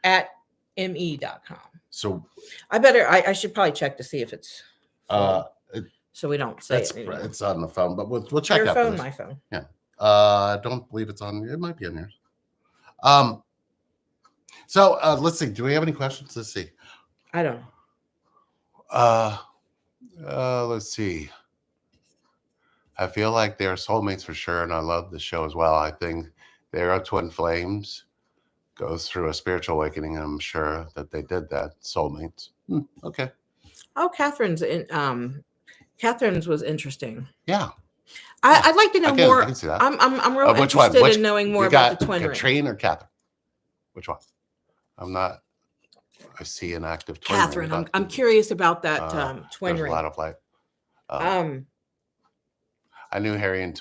at me.com. So I should probably check to see if it's so we don't say it anymore. It's on the phone, but we'll check your out phone, my phone. Yeah. I don't believe it's on. It might be on yours. So let's see. Do we have any questions? Let's see. I don't know. Let's see. I feel like they're soulmates for sure, and I love the show as well. I think they are twin flames, goes through a spiritual awakening, and I'm sure that they did that. Soulmates. Okay. Oh, Catherine's was interesting. Yeah. I'd like to know more. I can see that. I'm real interested in knowing more about the twin ring. Katrine or Catherine? Which one? I see an active twin ring. Catherine. I'm curious about that twin ring. A lot of light. I knew Harry and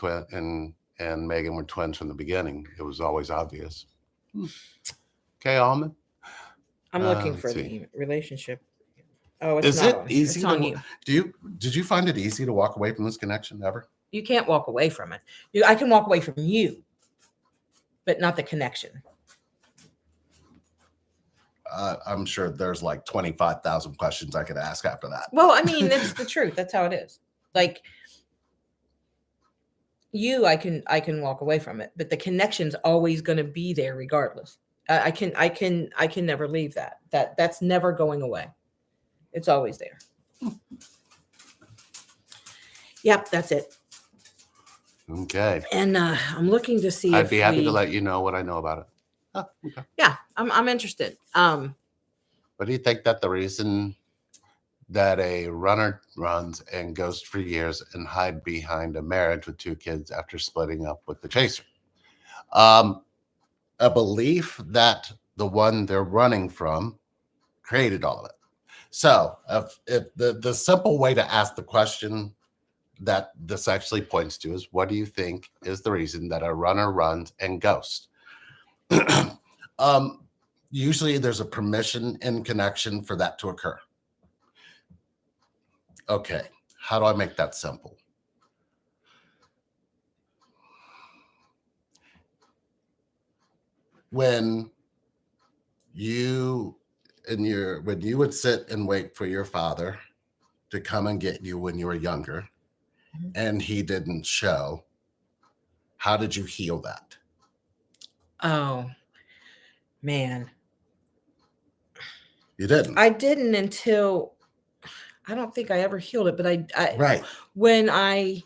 Meghan were twins from the beginning. It was always obvious. Okay, Almond. I'm looking for the relationship. Oh, it's Is not it on. easy? It's on you. Did you find it easy to walk away from this connection ever? You can't walk away from it. I can walk away from you, but not the connection. I'm sure there's like 25,000 questions I could ask after that. Well, I mean, that's the truth. That's how it is. Like I can walk away from it, but the connection's always going to be there regardless. I can never leave that. That's never going away. It's always there. Yep, that's it. Okay. And I'm looking to see. I'd be happy to let you know what I know about it. Oh, okay. Yeah, I'm interested. But do you think that the reason that a runner runs and goes for years and hide behind a marriage with 2 kids after splitting up with the chaser? A belief that the one they're running from created all of it. So if the simple way to ask the question that this actually points to is, what do you think is the reason that a runner runs and ghosts? Usually there's a permission in connection for that to occur. Okay, how do I make that simple? When you would sit and wait for your father to come and get you when you were younger, and he didn't show, how did you heal that? Oh, man. You didn't. I didn't until, I don't think I ever healed it, but right. When I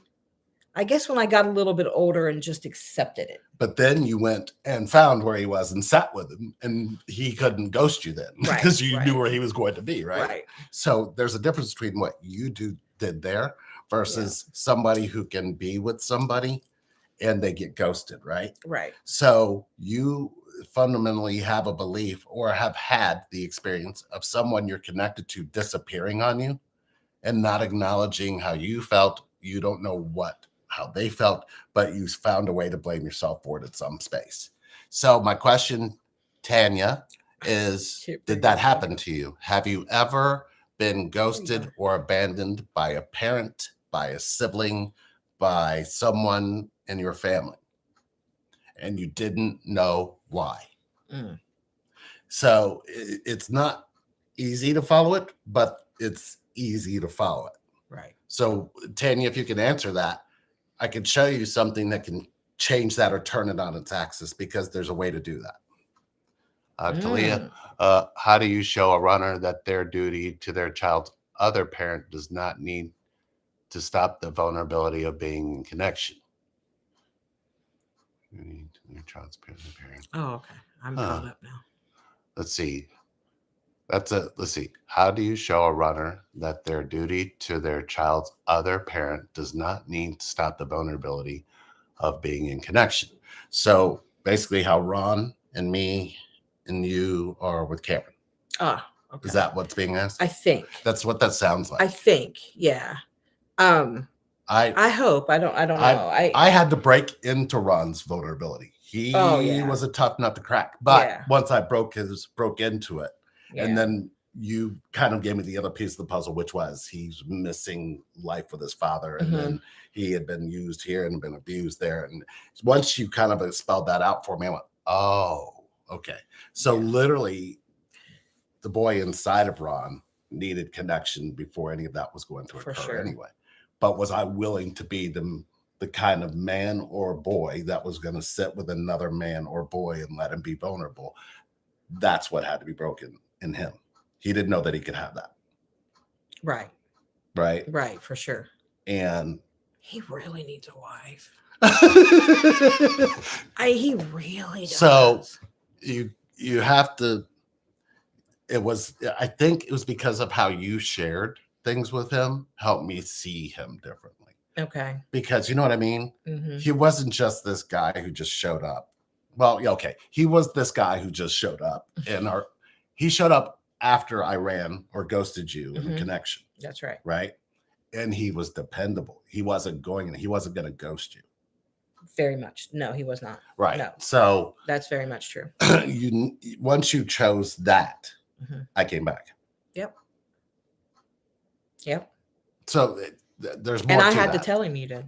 guess when I got a little bit older and just accepted it. But then you went and found where he was and sat with him, and he couldn't ghost you then because you knew where he was going to be, right? Right. So there's a difference between what you did there versus somebody who can be with somebody and they get ghosted, right? Right. So you fundamentally have a belief or have had the experience of someone you're connected to disappearing on you and not acknowledging how you felt. You don't know how they felt, but you found a way to blame yourself for it in some space. So my question, Tanya, is, did that happen to you? Have you ever been ghosted or abandoned by a parent, by a sibling, by someone in your family, and you didn't know why? So it's not easy to follow it, but it's easy to follow it. Right. So, Tanya, if you can answer that, I can show you something that can change that or turn it on its axis, because there's a way to do that. Talia, how do you show a runner that their duty to their child's other parent does not need to stop the vulnerability of being in connection? Your child's parent. Oh, okay. I'm caught up now. Let's see. Let's see. How do you show a runner that their duty to their child's other parent does not need to stop the vulnerability of being in connection? So basically, how Ron and me and you are with Cameron. Ah, okay. Is that what's being asked? I think. That's what that sounds like. I think, yeah. I hope. I don't know. I had to break into Ron's vulnerability. He was a tough nut to crack. But once I broke into it, and then you kind of gave me the other piece of the puzzle, which was he's missing life with his father, and then he had been used here and been abused there. And once you kind of spelled that out for me, I went, oh, okay. So literally, the boy inside of Ron needed connection before any of that was going to occur anyway. But was I willing to be the kind of man or boy that was going to sit with another man or boy and let him be vulnerable? That's what had to be broken in him. He didn't know that he could have that. Right. Right, for sure. And he really needs a wife. He really does. So you have to. I think it was because of how you shared things with him helped me see him differently. Okay. Because you know what I mean? He wasn't just this guy who just showed up. Well, yeah, okay. He was this guy who just showed up, and he showed up after I ran or ghosted you in connection. That's right. Right. And he was dependable. He wasn't going to ghost you. Very much. No, he was not. Right. No. So that's very much true. Once you chose that, I came back. Yep. So there's more. And I had to tell him you did.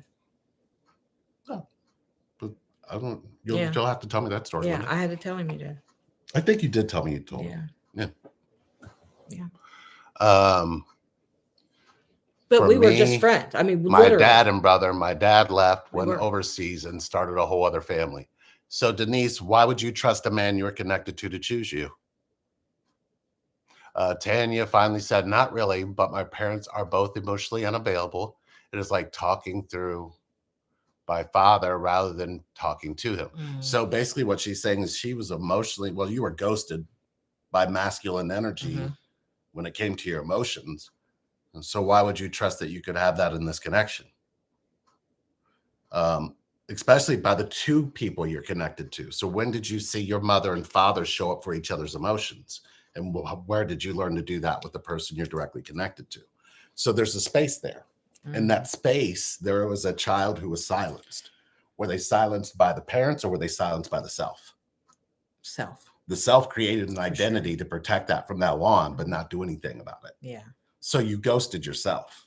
Oh, but I don't. You'll have to tell me that story. Yeah, I had to tell him you did. I think you did tell me you told him. Yeah. But we were just friends. I mean, my dad and brother. My dad left, went overseas, and started a whole other family. So Denise, why would you trust a man you're connected to choose you? Tanya finally said, not really, but my parents are both emotionally unavailable. It is like talking through my father rather than talking to him. So basically what she's saying is she was emotionally, you were ghosted by masculine energy when it came to your emotions. And so why would you trust that you could have that in this connection? Especially by the two people you're connected to. So when did you see your mother and father show up for each other's emotions? And where did you learn to do that with the person you're directly connected to? So there's a space there. In that space, there was a child who was silenced. Were they silenced by the parents or were they silenced by the self? Self. The self created an identity to protect that from now on, but not do anything about it. Yeah. So you ghosted yourself.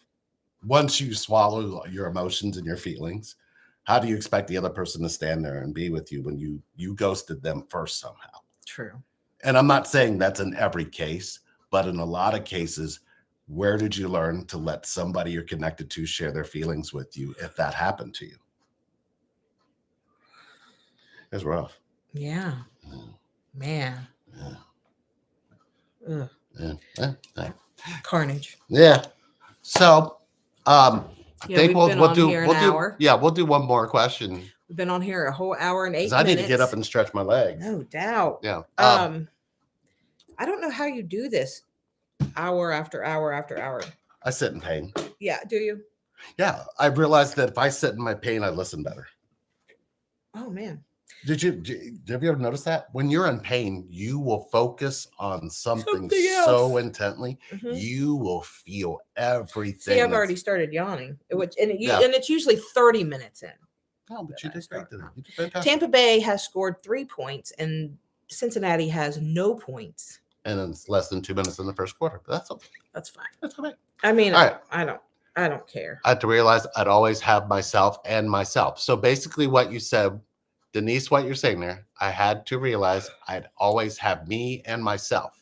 Once you swallow your emotions and your feelings, how do you expect the other person to stand there and be with you when you ghosted them first somehow? True. And I'm not saying that's in every case, but in a lot of cases, where did you learn to let somebody you're connected to share their feelings with you if that happened to you? It's rough. Yeah. Man. Yeah. Yeah. Carnage. Yeah. So I think we'll do hour. Yeah, we'll do one more question. We've been on here a whole hour and 8 minutes. I need to get up and stretch my legs. No doubt. Yeah. I don't know how you do this hour after hour after hour. I sit in pain. Yeah. Do you? Yeah. I realized that if I sit in my pain, I listen better. Oh, man. Have you ever noticed that? When you're in pain, you will focus on something so intently, you will feel everything. See, I've already started yawning. And it's usually 30 minutes in. No, but you did great today. You did fantastic. Tampa Bay has scored 3 points, and Cincinnati has no points. And it's less than 2 minutes in the first quarter. But that's okay. That's fine. That's okay. I mean, all right. I don't care. I had to realize I'd always have myself and myself. So basically what you said, Denise, what you're saying there, I had to realize I'd always have me and myself.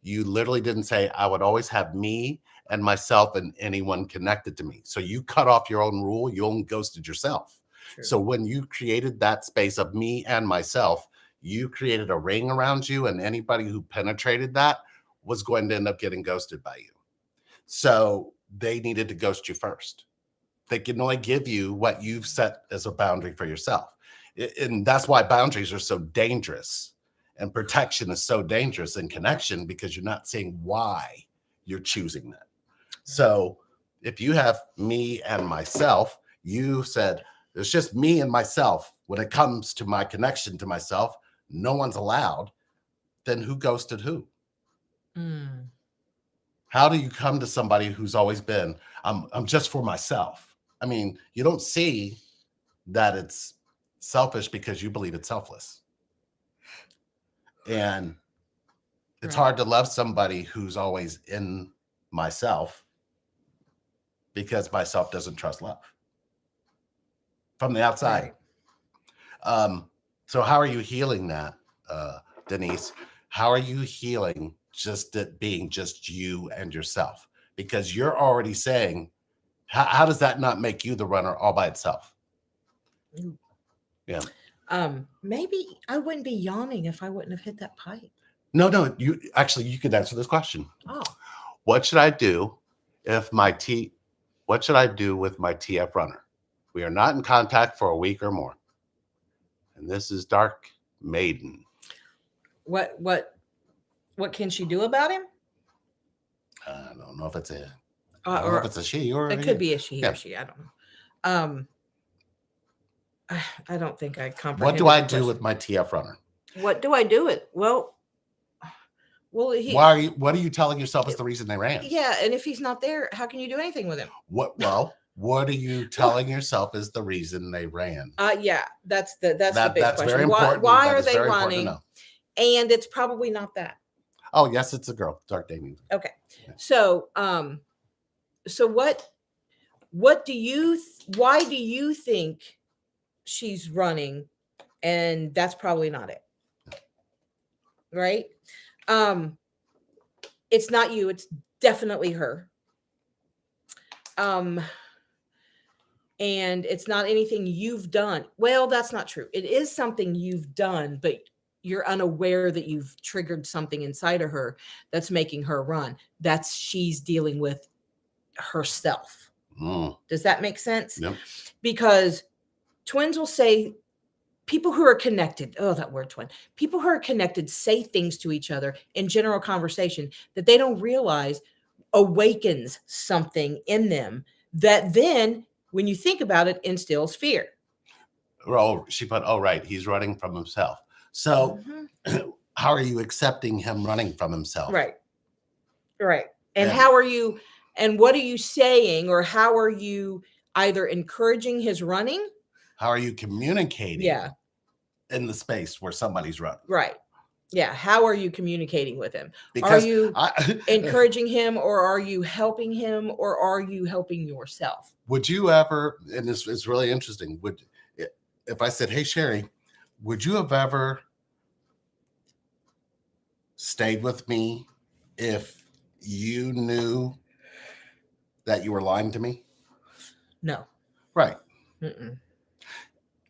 You literally didn't say, I would always have me and myself and anyone connected to me. So you cut off your own rule. You only ghosted yourself. True. So when you created that space of me and myself, you created a ring around you, and anybody who penetrated that was going to end up getting ghosted by you. So they needed to ghost you first. They can only give you what you've set as a boundary for yourself. And that's why boundaries are so dangerous, and protection is so dangerous in connection, because you're not seeing why you're choosing that. So if you have me and myself, you said, it's just me and myself. When it comes to my connection to myself, no one's allowed. Then who ghosted who? Mm. How do you come to somebody who's always been, I'm just for myself? I mean, you don't see that it's selfish because you believe it's selfless. And it's Right. hard to love somebody who's always in myself, because myself doesn't trust love from the outside. Right. So how are you healing that, Denise? How are you healing just it being just you and yourself? Because you're already saying, how does that not make you the runner all by itself? Ooh. Yeah. Maybe I wouldn't be yawning if I wouldn't have hit that pipe. No, you could answer this question. Oh, What should I do what should I do with my TF runner? We are not in contact for a week or more. And this is Dark Maiden. what can she do about him? I don't know if it's a Or know if it's a she or it could be a she Yeah. or she. I don't know. I don't think I comprehend. What do I do with my TF runner? What do I do with? Well, What are you telling yourself is the reason they ran? yeah, and if he's not there, how can you do anything with him? What are you telling yourself is the reason they ran? Yeah, that's the big That's question. very important. Why That are is they very important to running? know. And it's probably not that. Oh, yes, it's a girl. Dark Damien. Okay. Yeah. So what do you why do you think she's running? And that's probably not it. Right? It's not you, it's definitely her. And it's not anything you've done. Well, that's not true. It is something you've done, but you're unaware that you've triggered something inside of her that's making her run. That's she's dealing with herself. Does that make sense? Yep. Because twins will say, people who are connected, oh, that word twin, people who are connected say things to each other in general conversation that they don't realize awakens something in them that then, when you think about it, instills fear. Oh, she put, oh, right, he's running from himself. So how are you accepting him running from himself? Right. And how are you, and what are you saying, or how are you either encouraging his running? How are you communicating? Yeah. In the space where somebody's running? Right. Yeah. How are you communicating with him? Because are you encouraging him, or are you helping him, or are you helping yourself? Would you ever, and this is really interesting, if I said, hey, Sherry, would you have ever stayed with me if you knew that you were lying to me? No. Right. Mm-mm.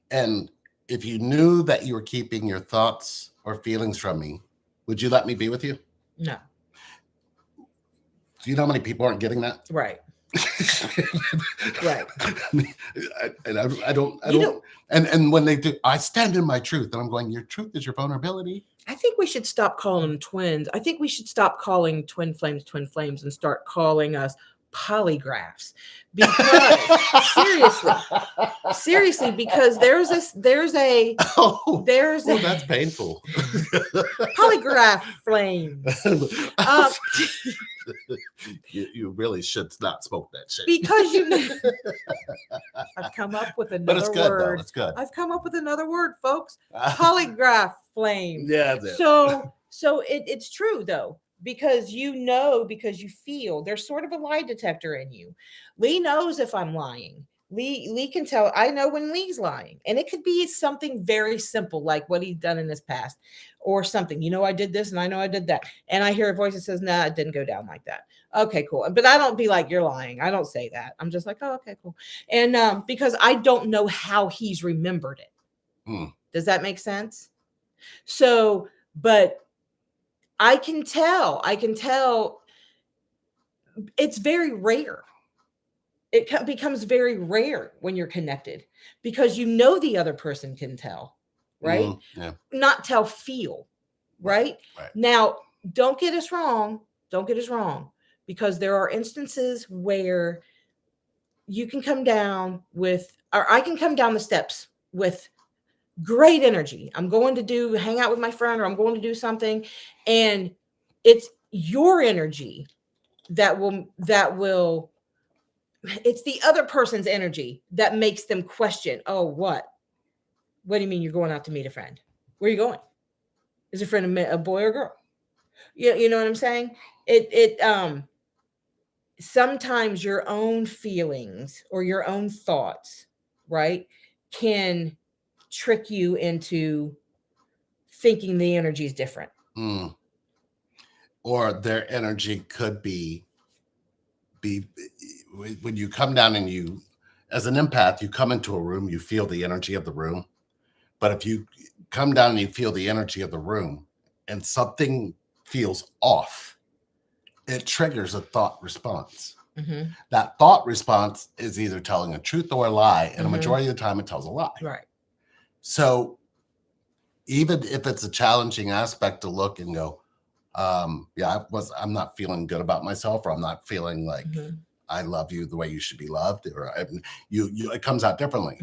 And if you knew that you were keeping your thoughts or feelings from me, would you let me be with you? No. Do you know how many people aren't getting that? Right. Right. And I don't. And when they do, I stand in my truth, and I'm going, your truth is your vulnerability. I think we should stop calling them twins. I think we should stop calling twin flames and start calling us polygraphs. Because seriously, because there's a that's painful. Polygraph flames. You really should not smoke that shit. Because I've come up with another But it's good, word. though. It's good. I've come up with another word, folks. Polygraph flame. Yeah. That's it. So it's true though, because because you feel there's sort of a lie detector in you. Lee knows if I'm lying. Lee can tell. I know when Lee's lying, and it could be something very simple like what he's done in his past, or something. I did this, and I know I did that, and I hear a voice that says, "Nah, it didn't go down like that." Okay, cool. But I don't be like, "You're lying." I don't say that. I'm just like, "Oh, okay, cool," and because I don't know how he's remembered it. Mm. Does that make sense? So, but I can tell. It's very rare. It becomes very rare when you're connected because the other person can tell, right? Yeah. Not tell, feel, right? Right. Now, don't get us wrong, because there are instances where you can come down or I can come down the steps with great energy. I'm going to hang out with my friend, or I'm going to do something, and it's your energy that will it's the other person's energy that makes them question, oh, what do you mean you're going out to meet a friend? Where are you going? Is a friend a boy or girl? You know what I'm saying? It sometimes your own feelings or your own thoughts, right, can trick you into thinking the energy is different. Or their energy could be when you come down and you, as an empath, you come into a room, you feel the energy of the room. But if you come down and you feel the energy of the room and something feels off, it triggers a thought response. Mm-hmm. That thought response is either telling a truth or a lie, and a majority of the time it tells a lie. Right. So even if it's a challenging aspect to look and go, I'm not feeling good about myself, or I'm not feeling like I love you the way you should be loved, or it comes out differently.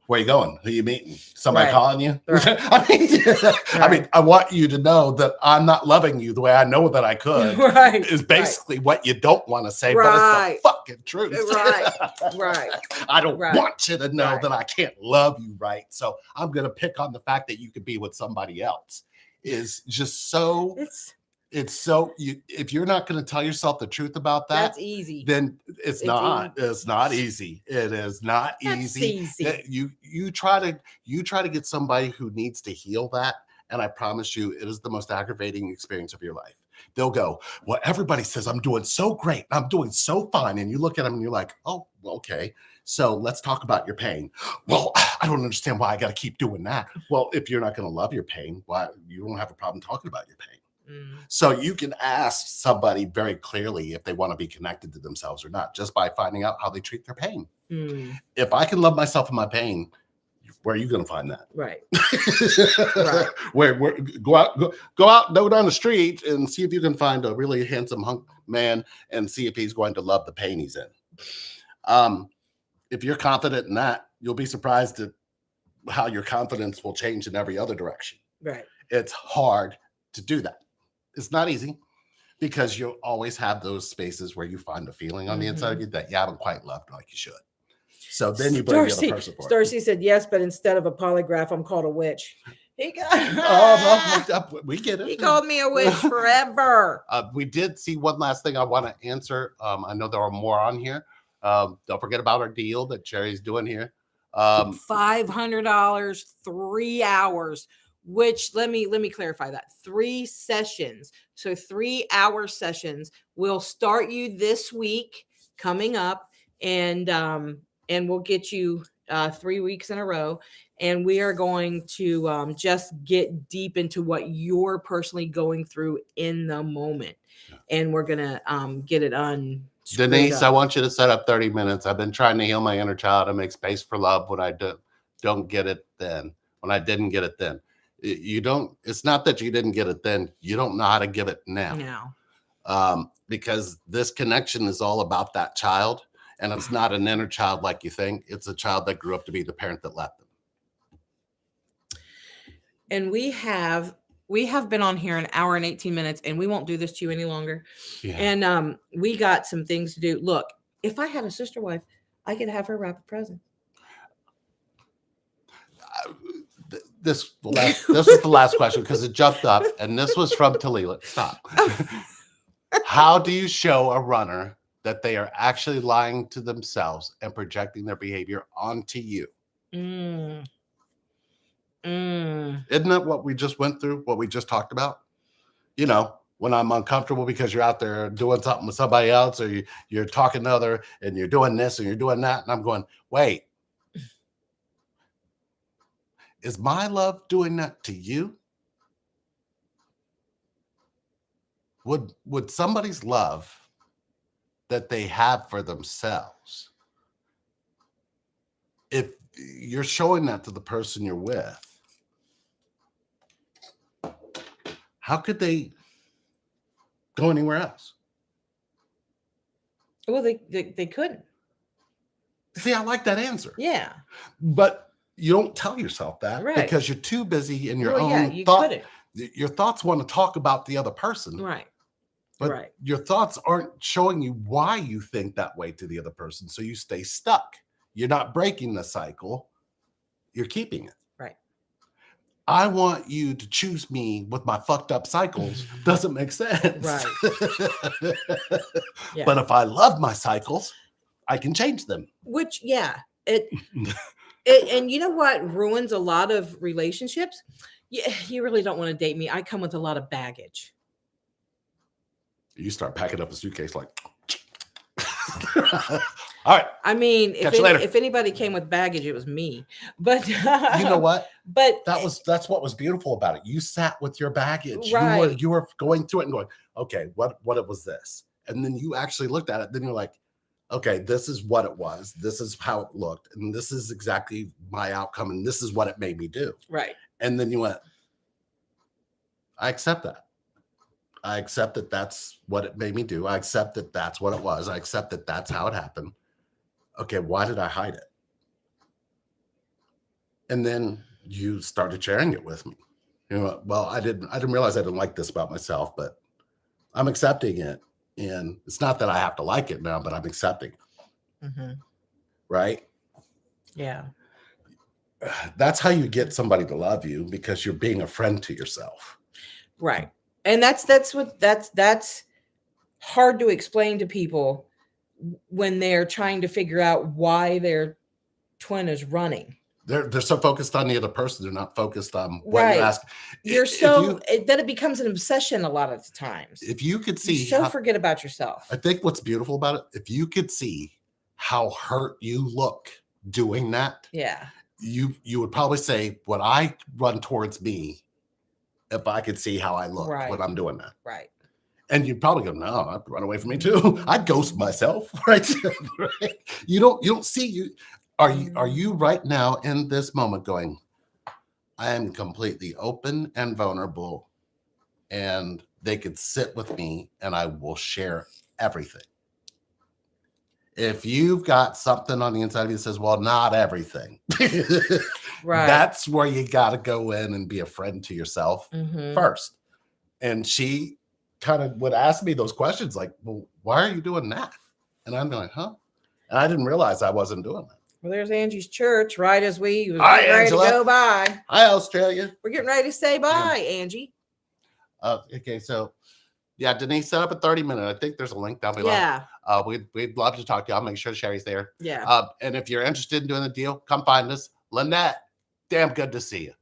Where are you going? Who are you meeting? Somebody calling you? Right. I mean, I want you to know that I'm not loving you the way I know that I could. Right. Is basically what you don't want to say, but it's the fucking truth. Right. I don't want you to know that I can't love you, right? So I'm going to pick on the fact that you could be with somebody else. Is just so it's so if you're not going to tell yourself the truth about that, that's easy. Then it's not easy. It is not easy. You try to get somebody who needs to heal that, and I promise you, it is the most aggravating experience of your life. They'll go, well, everybody says I'm doing so great, I'm doing so fine, and you look at them and you're like, oh, okay. So let's talk about your pain. Well, I don't understand why I got to keep doing that. Well, if you're not going to love your pain, why you don't have a problem talking about your pain. So you can ask somebody very clearly if they want to be connected to themselves or not, just by finding out how they treat their pain. If I can love myself in my pain, where are you going to find that? Right. Where go out, go down the street and see if you can find a really handsome hunk man and see if he's going to love the pain he's in. If you're confident in that, you'll be surprised at how your confidence will change in every other direction. Right. It's hard to do that. It's not easy, because you'll always have those spaces where you find a feeling on the inside of you that you haven't quite loved like you should. So then you blame the other person for it. Darcy said yes, but instead of a polygraph, I'm called a witch. We get it. He called me a witch forever. We did see one last thing I want to answer. I know there are more on here. Don't forget about our deal that Cherry's doing here. $500, 3 hours, which let me clarify that. 3 sessions. So 3-hour sessions will start you this week coming up, and we'll get you 3 weeks in a row. And we are going to just get deep into what you're personally going through in the moment. And we're going to get it Denise, I want you to set up 30 minutes. I've been trying to heal my inner child and make space for love when I don't get it then. When I didn't get it then. It's not that you didn't get it then. You don't know how to give it now. Because this connection is all about that child. And it's not an inner child like you think. It's a child that grew up to be the parent that left them. And we have been on here 1 hour and 18 minutes, and we won't do this to you any longer. Yeah. And we got some things to do. Look, if I had a sister wife, I could have her wrap a present. This was the last question because it jumped up, and this was from Talila. Stop. How do you show a runner that they are actually lying to themselves and projecting their behavior onto you. Mm. Isn't that what we just went through? What we just talked about? You know, when I'm uncomfortable because you're out there doing something with somebody else, or you're talking to other, and you're doing this and you're doing that, and I'm going, wait, is my love doing that to you? Would somebody's love that they have for themselves, if you're showing that to the person you're with, how could they go anywhere else? Well, they couldn't. See, I like that answer. Yeah. But you don't tell yourself that Right. because you're too busy in your Well, yeah, own you thought. couldn't. Your thoughts want to talk about the other person, Right. but Right. your thoughts aren't showing you why you think that way to the other person. So you stay stuck. You're not breaking the cycle. You're keeping it. Right. I want you to choose me with my fucked up cycles. Doesn't make sense. Right. Yeah. But if I love my cycles, I can change them. Which, yeah, it and you know what ruins a lot of relationships? Yeah, you really don't want to date me. I come with a lot of baggage. You start packing up a suitcase like, all right. I mean, Catch you later. if anybody came with baggage, it was me. But You know what? But That's what was beautiful about it. You sat with your baggage. Right. You were going through it and going, okay, what was this? And then you actually looked at it. Then you're like, okay, this is what it was. This is how it looked. And this is exactly my outcome. And this is what it made me do. right. And then you went, I accept that. I accept that that's what it made me do. I accept that that's what it was. I accept that that's how it happened. Okay, why did I hide it? And then you started sharing it with me. You know, well, I didn't realize I didn't like this about myself, but I'm accepting it. And it's not that I have to like it now, but I'm accepting it. Mm-hmm. Right? Yeah. That's how you get somebody to love you, because you're being a friend to yourself. Right. And that's hard to explain to people when they're trying to figure out why their twin is running. They're so focused on the other person. They're not focused on what Right. you ask. You're that it becomes an obsession a lot of the times. If you could see, you forget about yourself. I think what's beautiful about it, if you could see how hurt you look doing that, Yeah. you would probably say, would I run towards me if I could see how I look Right. when I'm doing that? Right. And you'd probably go, no, I'd run away from me too. I'd ghost myself, right? Right? You don't see you. Are you right now in this moment going, I am completely open and vulnerable, and they could sit with me and I will share everything? If you've got something on the inside of you that says, well, not everything, Right. that's where you got to go in and be a friend to yourself Mm-hmm. first. And she kind of would ask me those questions like, well, why are you doing that? And I'm like, huh? And I didn't realize I wasn't doing that. Well, there's Angie's church, right as we was Hi, getting ready Angela. to go by. Hi, Australia. We're getting ready to say bye, Angie. Okay, so yeah, Denise set up a 30-minute. I think there's a link down below. Yeah. We'd love to talk to you. I'll make sure Sherry's there. Yeah. And if you're interested in doing the deal, come find us. Lynette, damn good to see you.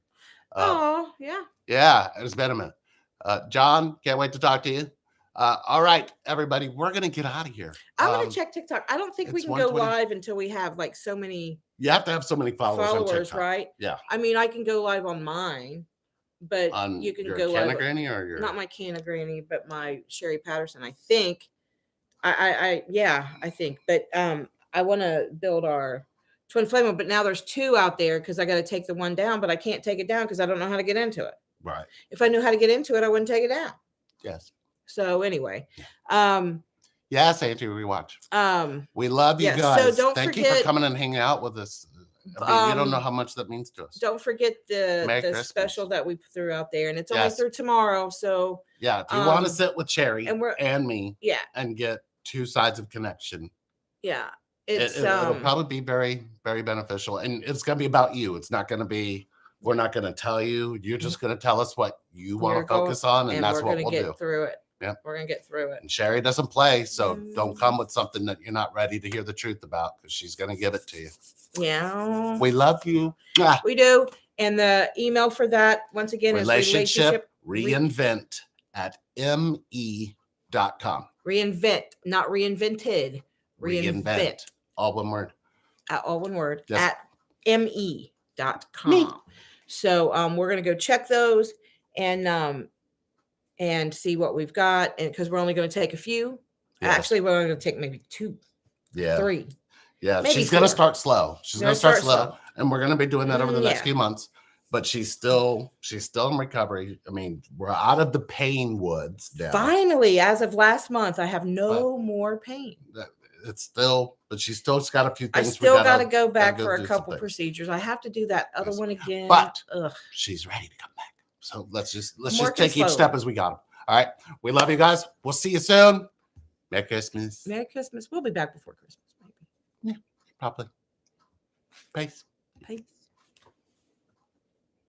Oh, yeah. Yeah, it's been a minute. John, can't wait to talk to you. All right, everybody, we're gonna get out of here. I'm gonna check TikTok. I don't think we it's can go 1:20. live until we have like so many You have to have so many followers on followers, TikTok. right? Yeah. I mean, I can go live on mine, but On you can your go Canna live. Granny or your Not my Canna Granny, but my Sherry Patterson. I think. I think. But I want to build our twin flame, but now there's two out there because I got to take the one down, but I can't take it down because I don't know how to get into it. right. If I knew how to get into it, I wouldn't take it down. Yes. So anyway, Yes, Andrew, we watch. we love you yeah, so guys. don't Thank you forget- for coming and hanging out with us. I mean, you don't know how much that means to us. don't forget Merry the Christmas. special that we threw out there, and it's only Yes. through tomorrow. So Yeah, if you want to Um, sit with Cherry and we're- and me yeah, and get two sides of connection, yeah, it's it'll probably be very, very beneficial. And it's going to be about you. It's not going to be, we're not going to tell you. You're just going to tell us what you want We're to focus on, and that's we're what gonna we'll get do. through it. Yep. We're gonna get through it. And Sherry doesn't play, so don't Mm. come with something that you're not ready to hear the truth about, because she's going to give it to you. Yeah, We love you. Ah, we do. And the email for that, once again, relationship is reinvent at me.com. reinvent, not reinvented. Reinvent. All one word. All one word, Yes. at me.com. So we're gonna go check those and see what we've got. And because we're only going to take a few. Yes. Actually, we're only going to take maybe 2, Yeah. 3. Yeah. maybe She's going to 4. start slow. She's going to start slow. And we're going to be doing that over the next Yeah. few months. But she's still in recovery. I mean, we're out of the pain woods now. Finally, as of last month, I have no more pain. It's still, but she's still got a few I things. still got to go back go for do a some couple things. procedures. I have to do that other Yes. one again. But Ugh. she's ready to come back. So let's just working take each slowly. step as we got them. All right. We love you guys. We'll see you soon. Merry Christmas. Merry Christmas. We'll be back before Christmas, maybe. Probably. Peace. Peace.